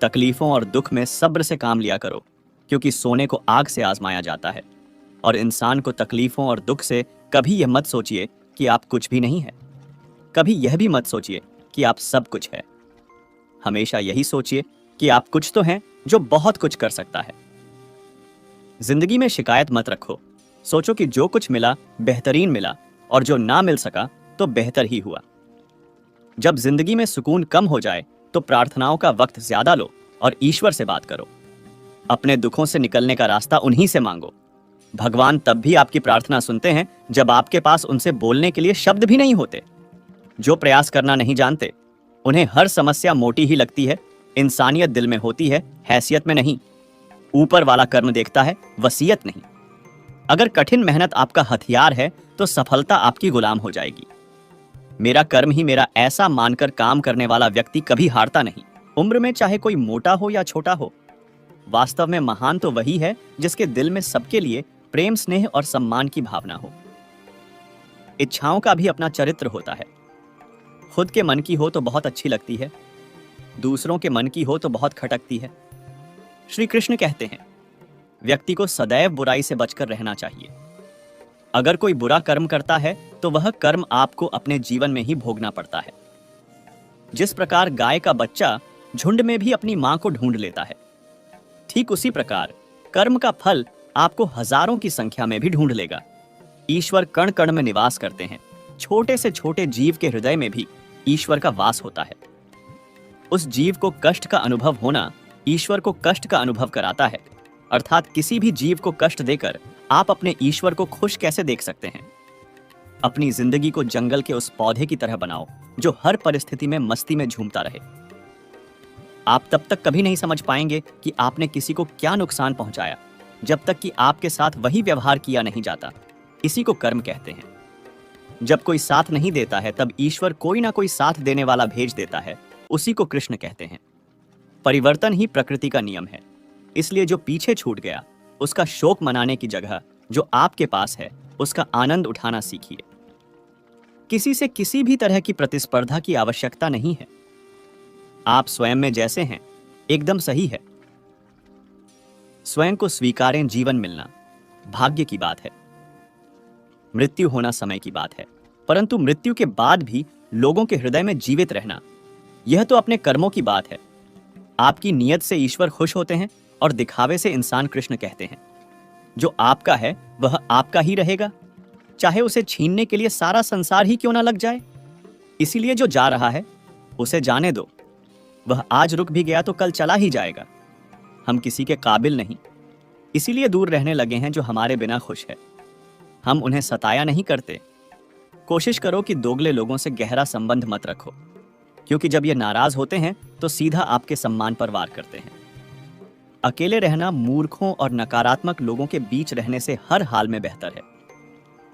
तकलीफों और दुख में सब्र से काम लिया करो, क्योंकि सोने को आग से आजमाया जाता है, और इंसान को तकलीफों और दुख से कभी यह मत सोचिए कि आप कुछ भी नहीं है। कभी यह भी मत सोचिए कि आप सब कुछ है। हमेशा यही सोचिए कि आप कुछ तो हैं जो बहुत कुछ कर सकता है। जिंदगी में शिकायत मत रखो। सोचो कि जो कुछ मिला बेहतरीन मिला, और जो ना मिल सका तो बेहतर ही हुआ। जब जिंदगी में सुकून कम हो जाए तो प्रार्थनाओं का वक्त ज्यादा लो और ईश्वर से बात करो। अपने दुखों से निकलने का रास्ता उन्हीं से मांगो। भगवान तब भी आपकी प्रार्थना सुनते हैं जब आपके पास उनसे बोलने के लिए शब्द भी नहीं होते। जो प्रयास करना नहीं जानते उन्हें हर समस्या मोटी ही लगती है। इंसानियत दिल में होती है, हैसियत में नहीं। ऊपर वाला कर्म देखता है, वसीयत नहीं। अगर कठिन मेहनत आपका हथियार है तो सफलता आपकी गुलाम हो जाएगी। मेरा कर्म ही मेरा, ऐसा मानकर काम करने वाला व्यक्ति कभी हारता नहीं। उम्र में चाहे कोई मोटा हो या छोटा हो, वास्तव में महान तो वही है जिसके दिल में सबके लिए प्रेम, स्नेह और सम्मान की भावना हो। इच्छाओं का भी अपना चरित्र होता है। खुद के मन की हो तो बहुत अच्छी लगती है, दूसरों के मन की हो तो बहुत खटकती है। श्री कृष्ण कहते हैं, व्यक्ति को सदैव बुराई से बचकर रहना चाहिए। अगर कोई बुरा कर्म करता है तो वह कर्म आपको अपने जीवन में ही भोगना पड़ता है। जिस प्रकार गाय का बच्चा झुंड में भी अपनी मां को ढूंढ लेता है, ठीक उसी प्रकार कर्म का फल आपको हजारों की संख्या में भी ढूंढ लेगा। ईश्वर कण कण में निवास करते हैं। छोटे से छोटे जीव के हृदय में भी ईश्वर का वास होता है। उस जीव को कष्ट का अनुभव होना ईश्वर को कष्ट का अनुभव कराता है। अर्थात किसी भी जीव को कष्ट देकर आप अपने ईश्वर को खुश कैसे देख सकते हैं? अपनी जिंदगी को जंगल के उस पौधे की तरह बनाओ जो हर परिस्थिति में मस्ती में झूमता रहे। आप तब तक कभी नहीं समझ पाएंगे कि आपने किसी को क्या नुकसान पहुंचाया, जब तक कि आपके साथ वही व्यवहार किया नहीं जाता। इसी को कर्म कहते हैं। जब कोई साथ नहीं देता है तब ईश्वर कोई ना कोई साथ देने वाला भेज देता है। उसी को कृष्ण कहते हैं। परिवर्तन ही प्रकृति का नियम है। इसलिए जो पीछे छूट गया उसका शोक मनाने की जगह जो आपके पास है उसका आनंद उठाना सीखिए। किसी से किसी भी तरह की प्रतिस्पर्धा की आवश्यकता नहीं है। आप स्वयं में जैसे हैं एकदम सही है। स्वयं को स्वीकारें। जीवन मिलना भाग्य की बात है, मृत्यु होना समय की बात है, परंतु मृत्यु के बाद भी लोगों के हृदय में जीवित रहना यह तो अपने कर्मों की बात है। आपकी नीयत से ईश्वर खुश होते हैं और दिखावे से इंसान कृष्ण कहते हैं। जो आपका है वह आपका ही रहेगा, चाहे उसे छीनने के लिए सारा संसार ही क्यों ना लग जाए। इसीलिए जो जा रहा है उसे जाने दो। वह आज रुक भी गया तो कल चला ही जाएगा। हम किसी के काबिल नहीं, इसीलिए दूर रहने लगे हैं जो हमारे बिना खुश है। हम उन्हें सताया नहीं करते। कोशिश करो कि दोगले लोगों से गहरा संबंध मत रखो, क्योंकि जब ये नाराज होते हैं तो सीधा आपके सम्मान पर वार करते हैं। अकेले रहना मूर्खों और नकारात्मक लोगों के बीच रहने से हर हाल में बेहतर है।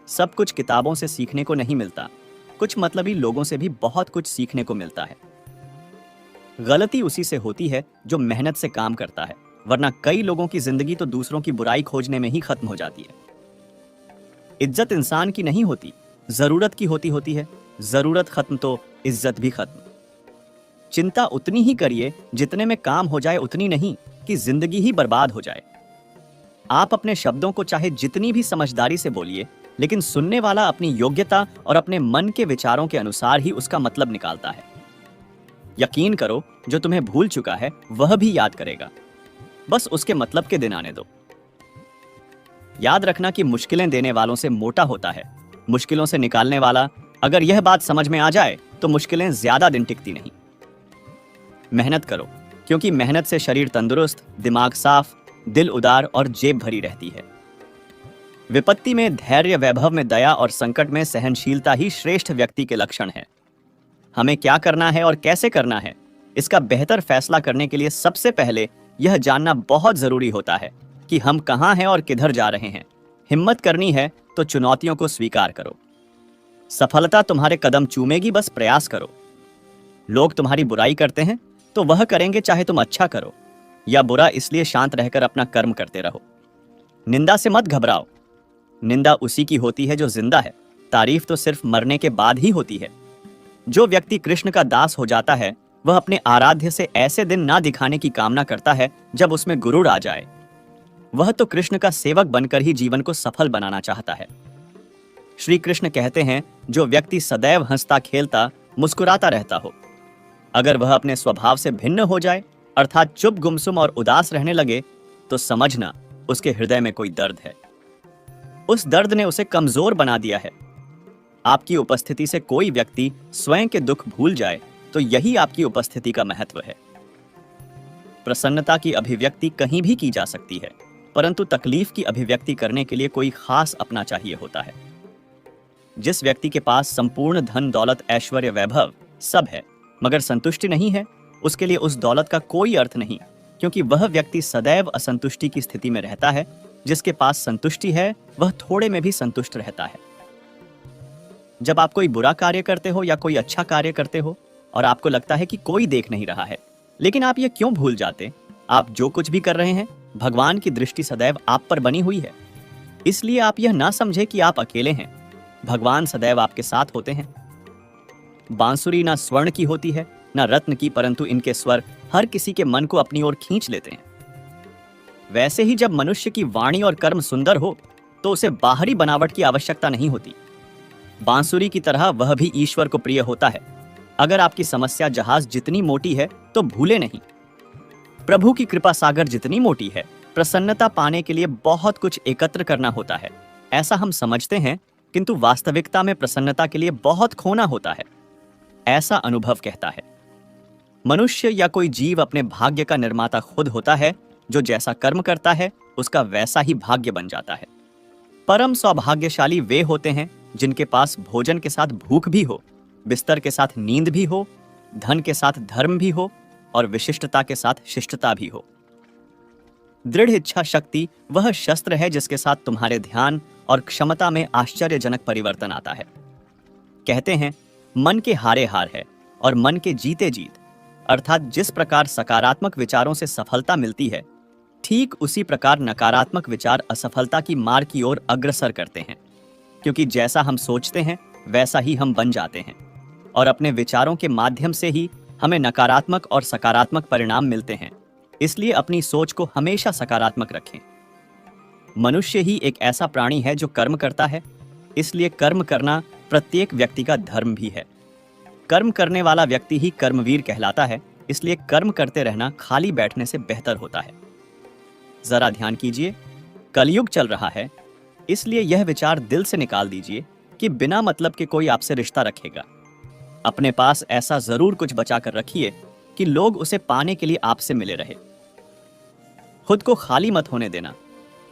सब कुछ किताबों से सीखने को नहीं मिलता, कुछ मतलबी लोगों से भी बहुत कुछ सीखने को मिलता है। गलती उसी से होती है जो मेहनत से काम करता है, वरना कई लोगों की जिंदगी तो दूसरों की बुराई खोजने में ही खत्म हो जाती है। इज्जत इंसान की नहीं होती, जरूरत की होती है। जरूरत खत्म तो इज्जत भी खत्म। चिंता उतनी ही करिए जितने में काम हो जाए, उतनी नहीं कि जिंदगी ही बर्बाद हो जाए। आप अपने शब्दों को चाहे जितनी भी समझदारी से बोलिए, लेकिन सुनने वाला अपनी योग्यता और अपने मन के विचारों के अनुसार ही उसका मतलब निकालता है। यकीन करो, जो तुम्हें भूल चुका है वह भी याद करेगा। बस उसके मतलब के दिन आने दो। याद रखना कि मुश्किलें देने वालों से मोटा होता है मुश्किलों से निकालने वाला। अगर यह बात समझ में आ जाए तो मुश्किलें ज्यादा दिन टिकती नहीं। मेहनत करो, क्योंकि मेहनत से शरीर तंदुरुस्त, दिमाग साफ, दिल उदार और जेब भरी रहती है। विपत्ति में धैर्य, वैभव में दया और संकट में सहनशीलता ही श्रेष्ठ व्यक्ति के लक्षण है। हमें क्या करना है और कैसे करना है, इसका बेहतर फैसला करने के लिए सबसे पहले यह जानना बहुत जरूरी होता है कि हम कहां हैं और किधर जा रहे हैं। हिम्मत करनी है तो चुनौतियों को स्वीकार करो। सफलता तुम्हारे कदम चूमेगी, बस प्रयास करो। लोग तुम्हारी बुराई करते हैं तो वह करेंगे चाहे तुम अच्छा करो या बुरा, इसलिए शांत रहकर अपना कर्म करते रहो। निंदा से मत घबराओ। निंदा उसी की होती है जो जिंदा है। तारीफ तो सिर्फ मरने के बाद ही होती है। जो व्यक्ति कृष्ण का दास हो जाता है वह अपने आराध्य से ऐसे दिन ना दिखाने की कामना करता है जब उसमें गुरूर आ जाए। वह तो कृष्ण का सेवक बनकर ही जीवन को सफल बनाना चाहता है। श्री कृष्ण कहते हैं, जो व्यक्ति सदैव हंसता खेलता मुस्कुराता रहता हो, अगर वह अपने स्वभाव से भिन्न हो जाए, अर्थात चुप, गुमसुम और उदास रहने लगे, तो समझना उसके हृदय में कोई दर्द है। उस दर्द ने उसे कमजोर बना दिया है। आपकी उपस्थिति से कोई व्यक्ति स्वयं के दुख भूल जाए तो यही आपकी उपस्थिति का महत्व है। प्रसन्नता की अभिव्यक्ति कहीं भी की जा सकती है, परंतु तकलीफ की अभिव्यक्ति करने के लिए कोई खास अपना चाहिए होता है। जिस व्यक्ति के पास संपूर्ण धन दौलत ऐश्वर्य वैभव सब है मगर संतुष्टि नहीं है, उसके लिए उस दौलत का कोई अर्थ नहीं, क्योंकि वह व्यक्ति सदैव असंतुष्टि की स्थिति में रहता है। जिसके पास संतुष्टि है वह थोड़े में भी संतुष्ट रहता है। जब आप कोई बुरा कार्य करते हो या कोई अच्छा कार्य करते हो और आपको लगता है कि कोई देख नहीं रहा है, लेकिन आप ये क्यों भूल जाते, आप जो कुछ भी कर रहे हैं भगवान की दृष्टि सदैव आप पर बनी हुई है। इसलिए आप यह ना समझे कि आप अकेले हैं, भगवान सदैव आपके साथ होते हैं। बांसुरी ना स्वर्ण की होती है ना रत्न की, परंतु इनके स्वर हर किसी के मन को अपनी ओर खींच लेते हैं। वैसे ही जब मनुष्य की वाणी और कर्म सुंदर हो तो उसे बाहरी बनावट की आवश्यकता नहीं होती। बांसुरी की तरह वह भी ईश्वर को प्रिय होता है। अगर आपकी समस्या जहाज जितनी मोटी है तो भूले नहीं, प्रभु की कृपा सागर जितनी मोटी है। प्रसन्नता पाने के लिए बहुत कुछ एकत्र करना होता है, ऐसा हम समझते हैं, किंतु वास्तविकता में प्रसन्नता के लिए बहुत खोना होता है, ऐसा अनुभव कहता है। मनुष्य या कोई जीव अपने भाग्य का निर्माता खुद होता है। जो जैसा कर्म करता है उसका वैसा ही भाग्य बन जाता है। परम सौभाग्यशाली वे होते हैं जिनके पास भोजन के साथ भूख भी हो, बिस्तर के साथ नींद भी हो, धन के साथ धर्म भी हो और विशिष्टता के साथ शिष्टता भी हो। दृढ़ इच्छा शक्ति वह शस्त्र है जिसके साथ तुम्हारे ध्यान और क्षमता में आश्चर्यजनक परिवर्तन आता है। कहते हैं मन के हारे हार है और मन के जीते जीत, अर्थात जिस प्रकार सकारात्मक विचारों से सफलता मिलती है, ठीक उसी प्रकार नकारात्मक विचार असफलता की मार्ग की ओर अग्रसर करते हैं, क्योंकि जैसा हम सोचते हैं वैसा ही हम बन जाते हैं और अपने विचारों के माध्यम से ही हमें नकारात्मक और सकारात्मक परिणाम मिलते हैं। इसलिए अपनी सोच को हमेशा सकारात्मक रखें। मनुष्य ही एक ऐसा प्राणी है जो कर्म करता है, इसलिए कर्म करना प्रत्येक व्यक्ति का धर्म भी है। कर्म करने वाला व्यक्ति ही कर्मवीर कहलाता है, इसलिए कर्म करते रहना खाली बैठने से बेहतर होता है। जरा ध्यान कीजिए, कलयुग चल रहा है, इसलिए यह विचार दिल से निकाल दीजिए कि बिना मतलब के कोई आपसे रिश्ता रखेगा। अपने पास ऐसा जरूर कुछ बचा कर रखिए कि लोग उसे पाने के लिए आपसे मिले रहे। खुद को खाली मत होने देना,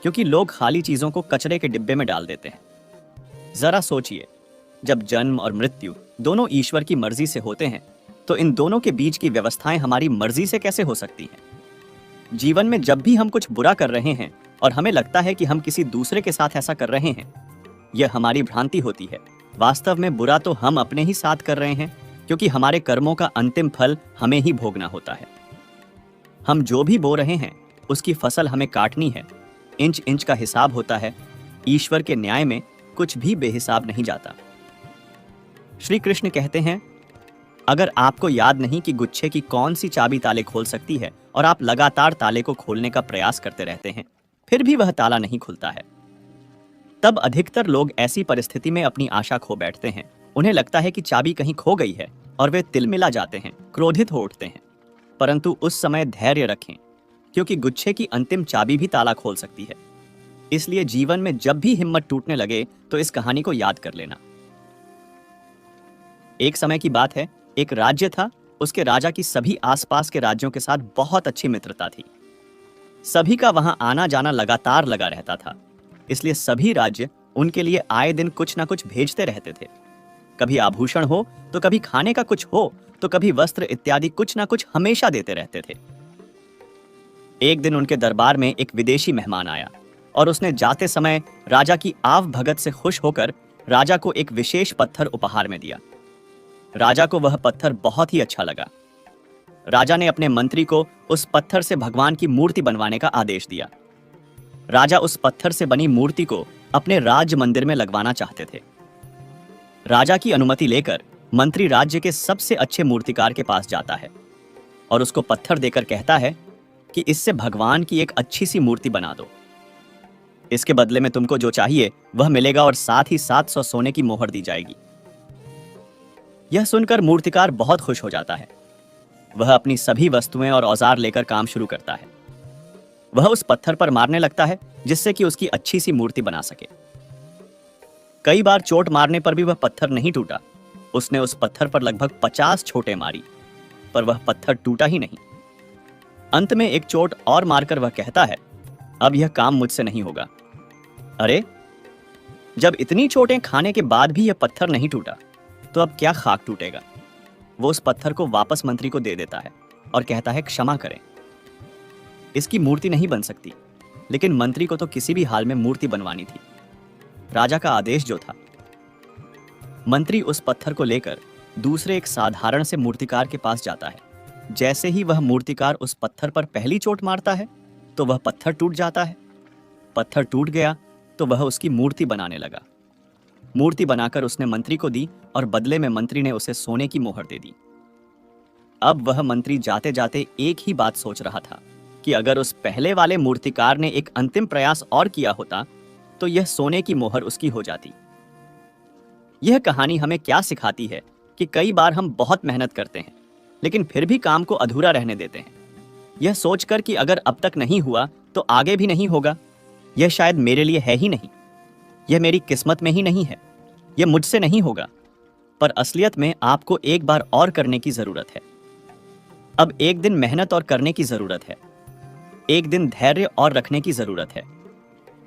क्योंकि लोग खाली चीजों को कचरे के डिब्बे में डाल देते हैं। जरा सोचिए, जब जन्म और मृत्यु दोनों ईश्वर की मर्जी से होते हैं, तो इन दोनों के बीच की व्यवस्थाएं हमारी मर्जी से कैसे हो सकती हैं? जीवन में जब भी हम कुछ बुरा कर रहे हैं और हमें लगता है कि हम किसी दूसरे के साथ ऐसा कर रहे हैं, यह हमारी भ्रांति होती है। वास्तव में बुरा तो हम अपने ही साथ कर रहे हैं, क्योंकि हमारे कर्मों का अंतिम फल हमें ही भोगना होता है। हम जो भी बो रहे हैं उसकी फसल हमें काटनी है। इंच इंच का हिसाब होता है। ईश्वर के न्याय में कुछ भी बेहिसाब नहीं जाता। श्री कृष्ण कहते हैं, अगर आपको याद नहीं कि गुच्छे की कौन सी चाबी ताले खोल सकती है और आप लगातार ताले को खोलने का प्रयास करते रहते हैं, फिर भी वह ताला नहीं खुलता है, तब अधिकतर लोग ऐसी परिस्थिति में अपनी आशा खो बैठते हैं। उन्हें लगता है कि चाबी कहीं खो गई है और वे तिलमिला जाते हैं, क्रोधित हो उठते हैं। परंतु उस समय धैर्य रखें, क्योंकि गुच्छे की अंतिम चाबी भी ताला खोल सकती है। इसलिए जीवन में जब भी हिम्मत टूटने लगे तो इस कहानी को याद कर लेना। एक समय की बात है, एक राज्य था। उसके राजा की सभी आसपास के राज्यों के साथ बहुत अच्छी मित्रता थी। सभी का वहां आना जाना लगातार लगा रहता था, इसलिए सभी राज्य उनके लिए आए दिन कुछ ना कुछ भेजते रहते थे। कभी आभूषण हो तो कभी खाने का कुछ हो तो कभी वस्त्र इत्यादि कुछ ना कुछ हमेशा देते रहते थे। एक दिन उनके दरबार में एक विदेशी मेहमान आया और उसने जाते समय राजा की आव भगत से खुश होकर राजा को एक विशेष पत्थर उपहार में दिया। राजा को वह पत्थर बहुत ही अच्छा लगा। राजा ने अपने मंत्री को उस पत्थर से भगवान की मूर्ति बनवाने का आदेश दिया। राजा उस पत्थर से बनी मूर्ति को अपने राज मंदिर में लगवाना चाहते थे। राजा की अनुमति लेकर मंत्री राज्य के सबसे अच्छे मूर्तिकार के पास जाता है और उसको पत्थर देकर कहता है कि इससे भगवान की एक अच्छी सी मूर्ति बना दो। इसके बदले में तुमको जो चाहिए वह मिलेगा और साथ ही 700 सोने की मोहर दी जाएगी। यह सुनकर मूर्तिकार बहुत खुश हो जाता है। वह अपनी सभी वस्तुएं और औजार लेकर काम शुरू करता है। वह उस पत्थर पर मारने लगता है जिससे कि उसकी अच्छी सी मूर्ति बना सके। कई बार चोट मारने पर भी वह पत्थर नहीं टूटा। उसने उस पत्थर पर लगभग 50 चोटें मारी, पर वह पत्थर टूटा ही नहीं। अंत में एक चोट और मारकर वह कहता है, अब यह काम मुझसे नहीं होगा। अरे, जब इतनी चोटें खाने के बाद भी यह पत्थर नहीं टूटा, तो अब क्या खाक टूटेगा। वो उस पत्थर को वापस मंत्री को दे देता है और कहता है, क्षमा करें, इसकी मूर्ति नहीं बन सकती। लेकिन मंत्री को तो किसी भी हाल में मूर्ति बनवानी थी। राजा का आदेश जो था। मंत्री उस पत्थर को लेकर दूसरे एक साधारण से मूर्तिकार के पास जाता है। जैसे ही वह मूर्तिकार उस पत्थर पर पहली चोट मारता है तो वह पत्थर टूट जाता है। पत्थर टूट गया तो वह उसकी मूर्ति बनाने लगा। मूर्ति बनाकर उसने मंत्री को दी और बदले में मंत्री ने उसे सोने की मोहर दे दी। अब वह मंत्री जाते जाते एक ही बात सोच रहा था कि अगर उस पहले वाले मूर्तिकार ने एक अंतिम प्रयास और किया होता तो यह सोने की मोहर उसकी हो जाती। यह कहानी हमें क्या सिखाती है कि कई बार हम बहुत मेहनत करते हैं लेकिन फिर भी काम को अधूरा रहने देते हैं, यह सोचकर कि अगर अब तक नहीं हुआ तो आगे भी नहीं होगा, यह शायद मेरे लिए है ही नहीं, यह मेरी किस्मत में ही नहीं है, यह मुझसे नहीं होगा। पर असलियत में आपको एक बार और करने की जरूरत है। अब एक दिन मेहनत और करने की जरूरत है, एक दिन धैर्य और रखने की जरूरत है।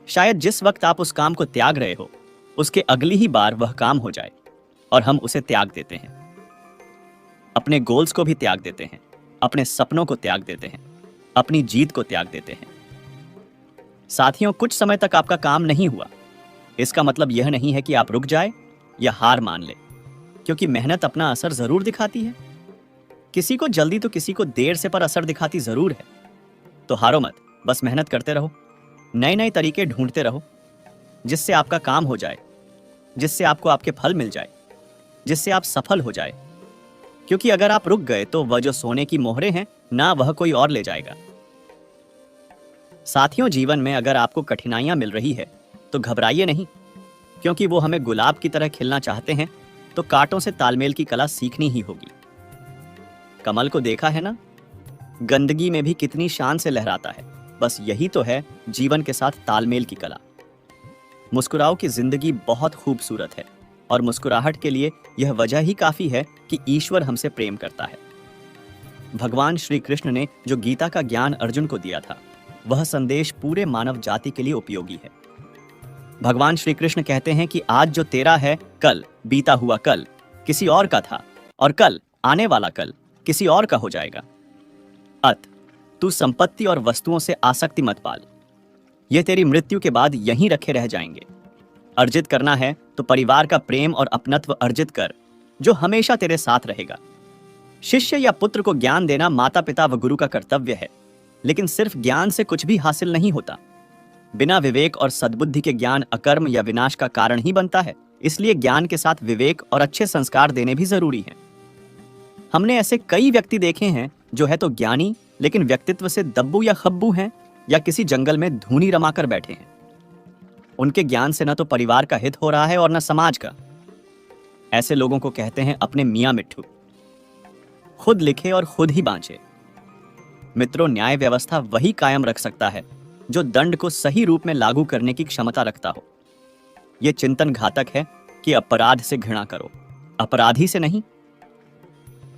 शायद जिस वक्त आप उस काम को त्याग रहे हो उसके अगली ही बार वह काम हो जाए और हम उसे त्याग देते हैं। अपने गोल्स को भी त्याग देते हैं, अपने सपनों को त्याग देते हैं, अपनी जीत को त्याग देते हैं। साथियों, कुछ समय तक आपका काम नहीं हुआ, इसका मतलब यह नहीं है कि आप रुक जाए या हार मान ले, क्योंकि मेहनत अपना असर जरूर दिखाती है। किसी को जल्दी तो किसी को देर से पर असर दिखाती जरूर है। तो हारो मत, बस मेहनत करते रहो, नए नए तरीके ढूंढते रहो जिससे आपका काम हो जाए, जिससे आपको आपके फल मिल जाए, जिससे आप सफल हो जाए। क्योंकि अगर आप रुक गए तो वह जो सोने की मोहरें हैं ना, वह कोई और ले जाएगा। साथियों, जीवन में अगर आपको कठिनाइयां मिल रही है तो घबराइए नहीं, क्योंकि वो हमें गुलाब की तरह खिलना चाहते हैं तो कांटों से तालमेल की कला सीखनी ही होगी। कमल को देखा है ना, गंदगी में भी कितनी शान से लहराता है। बस यही तो है जीवन के साथ तालमेल की कला। मुस्कुराओ कि जिंदगी बहुत खूबसूरत है और मुस्कुराहट के लिए यह वजह ही काफी है कि ईश्वर हमसे प्रेम करता है। भगवान श्री कृष्ण ने जो गीता का ज्ञान अर्जुन को दिया था, वह संदेश पूरे मानव जाति के लिए उपयोगी है। भगवान श्री कृष्ण कहते हैं कि आज जो तेरा है, कल बीता हुआ कल किसी और का था और कल आने वाला कल किसी और का हो जाएगा। तू संपत्ति और वस्तुओं से आसक्ति मत पाल, ये तेरी मृत्यु के बाद यहीं रखे रह जाएंगे। अर्जित करना है तो परिवार का प्रेम और अपनत्व अर्जित कर, जो हमेशा तेरे साथ रहेगा। शिष्य या पुत्र को ज्ञान देना माता पिता व गुरु का कर्तव्य है, लेकिन सिर्फ ज्ञान से कुछ भी हासिल नहीं होता। बिना विवेक और सद्बुद्धि के ज्ञान अकर्म या विनाश का कारण ही बनता है। इसलिए ज्ञान के साथ विवेक और अच्छे संस्कार देने भी जरूरी हैं। हमने ऐसे कई व्यक्ति देखे हैं जो है तो ज्ञानी लेकिन व्यक्तित्व से दब्बू या खब्बू हैं, या किसी जंगल में धूनी रमाकर बैठे हैं। उनके ज्ञान से न तो परिवार का हित हो रहा है और न समाज का। ऐसे लोगों को कहते हैं अपने मियां मिट्ठू। खुद लिखे और खुद ही बांचे। मित्रों, न्याय व्यवस्था वही कायम रख सकता है जो दंड को सही रूप में लागू करने की क्षमता रखता हो। यह चिंतन घातक है कि अपराध से घृणा करो, अपराधी से नहीं।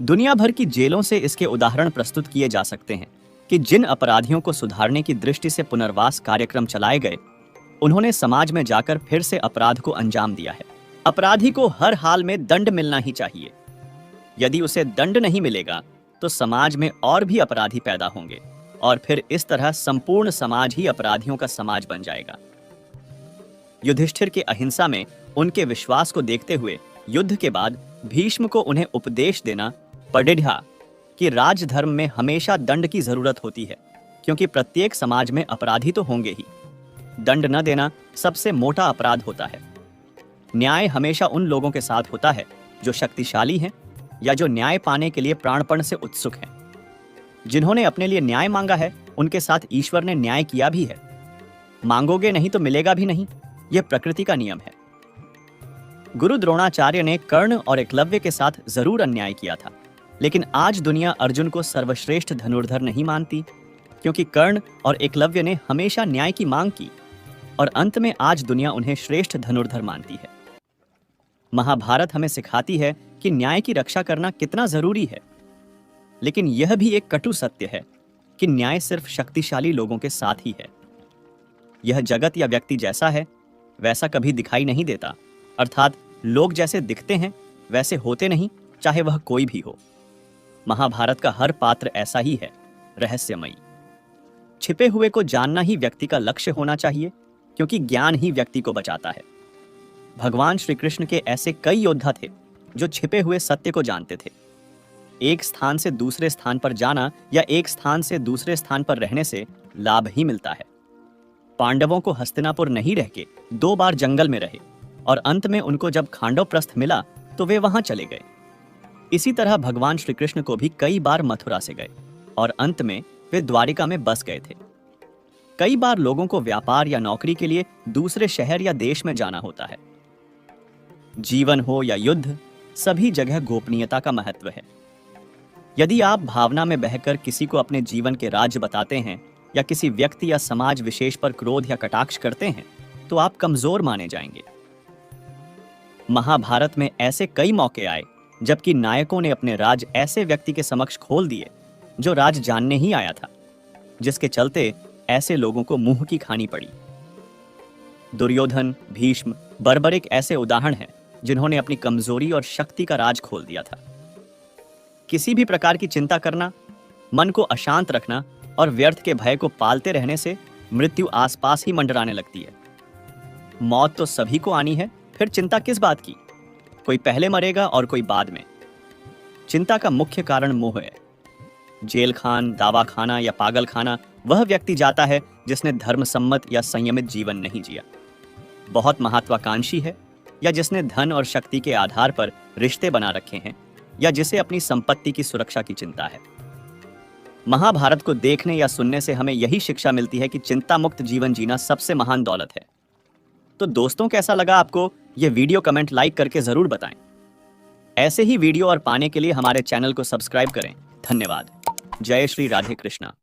दुनिया भर की जेलों से इसके उदाहरण प्रस्तुत किए जा सकते हैं कि जिन अपराधियों को सुधारने की दृष्टि से पुनर्वास कार्यक्रम चलाए गए, उन्होंने समाज में जाकर फिर से अपराध को अंजाम दिया है। अपराधी को हर हाल में दंड मिलना ही चाहिए। यदि उसे दंड नहीं मिलेगा तो समाज में और भी अपराधी पैदा होंगे और फिर इस तरह संपूर्ण समाज ही अपराधियों का समाज बन जाएगा। युधिष्ठिर के अहिंसा में उनके विश्वास को देखते हुए युद्ध के बाद भीष्म को उन्हें उपदेश देना पढ़ा कि राजधर्म में हमेशा दंड की जरूरत होती है, क्योंकि प्रत्येक समाज में अपराधी तो होंगे ही। दंड न देना सबसे मोटा अपराध होता है। न्याय हमेशा उन लोगों के साथ होता है जो शक्तिशाली हैं या जो न्याय पाने के लिए प्राणपण से उत्सुक हैं। जिन्होंने अपने लिए न्याय मांगा है, उनके साथ ईश्वर ने न्याय किया भी है। मांगोगे नहीं तो मिलेगा भी नहीं, यह प्रकृति का नियम है। गुरु द्रोणाचार्य ने कर्ण और एकलव्य के साथ जरूर अन्याय किया था, लेकिन आज दुनिया अर्जुन को सर्वश्रेष्ठ धनुर्धर नहीं मानती, क्योंकि कर्ण और एकलव्य ने हमेशा न्याय की मांग की और अंत में आज दुनिया उन्हें श्रेष्ठ धनुर्धर मानती है। महाभारत हमें सिखाती है कि न्याय की रक्षा करना कितना जरूरी है, लेकिन यह भी एक कटु सत्य है कि न्याय सिर्फ शक्तिशाली लोगों के साथ ही है। यह जगत या व्यक्ति जैसा है वैसा कभी दिखाई नहीं देता, अर्थात लोग जैसे दिखते हैं वैसे होते नहीं, चाहे वह कोई भी हो। महाभारत का हर पात्र ऐसा ही है, रहस्यमयी। छिपे हुए को जानना ही व्यक्ति का लक्ष्य होना चाहिए, क्योंकि ज्ञान ही व्यक्ति को बचाता है। भगवान श्री कृष्ण के ऐसे कई योद्धा थे जो छिपे हुए सत्य को जानते थे। एक स्थान से दूसरे स्थान पर जाना या एक स्थान से दूसरे स्थान पर रहने से लाभ ही मिलता है। पांडवों को हस्तिनापुर नहीं रह के 2 बार जंगल में रहे और अंत में उनको जब खांडवप्रस्थ मिला तो वे वहां चले गए। इसी तरह भगवान श्री कृष्ण को भी कई बार मथुरा से गए और अंत में वे द्वारिका में बस गए थे। कई बार लोगों को व्यापार या नौकरी के लिए दूसरे शहर या देश में जाना होता है। जीवन हो या युद्ध, सभी जगह गोपनीयता का महत्व है। यदि आप भावना में बहकर किसी को अपने जीवन के राज बताते हैं या किसी व्यक्ति या समाज विशेष पर क्रोध या कटाक्ष करते हैं, तो आप कमजोर माने जाएंगे। महाभारत में ऐसे कई मौके आए जबकि नायकों ने अपने राज ऐसे व्यक्ति के समक्ष खोल दिए जो राज जानने ही आया था, जिसके चलते ऐसे लोगों को मुंह की खानी पड़ी। दुर्योधन, भीष्म, बर्बरिक ऐसे उदाहरण हैं जिन्होंने अपनी कमजोरी और शक्ति का राज खोल दिया था। किसी भी प्रकार की चिंता करना, मन को अशांत रखना और व्यर्थ के भय को पालते रहने से मृत्यु आसपास ही मंडराने लगती है। मौत तो सभी को आनी है, फिर चिंता किस बात की? कोई पहले मरेगा और कोई बाद में। चिंता का मुख्य कारण मोह है। जेल खान, दावा खाना या पागल खाना वह व्यक्ति जाता है जिसने धर्मसम्मत या संयमित जीवन नहीं जिया, बहुत महत्वाकांक्षी है, या जिसने धन और शक्ति के आधार पर रिश्ते बना रखे हैं, या जिसे अपनी संपत्ति की सुरक्षा की चिंता है। महाभारत को देखने या सुनने से हमें यही शिक्षा मिलती है कि चिंता मुक्त जीवन जीना सबसे महान दौलत है। तो दोस्तों, कैसा लगा आपको यह वीडियो? कमेंट लाइक करके जरूर बताएं। ऐसे ही वीडियो और पाने के लिए हमारे चैनल को सब्सक्राइब करें। धन्यवाद। जय श्री राधे कृष्णा।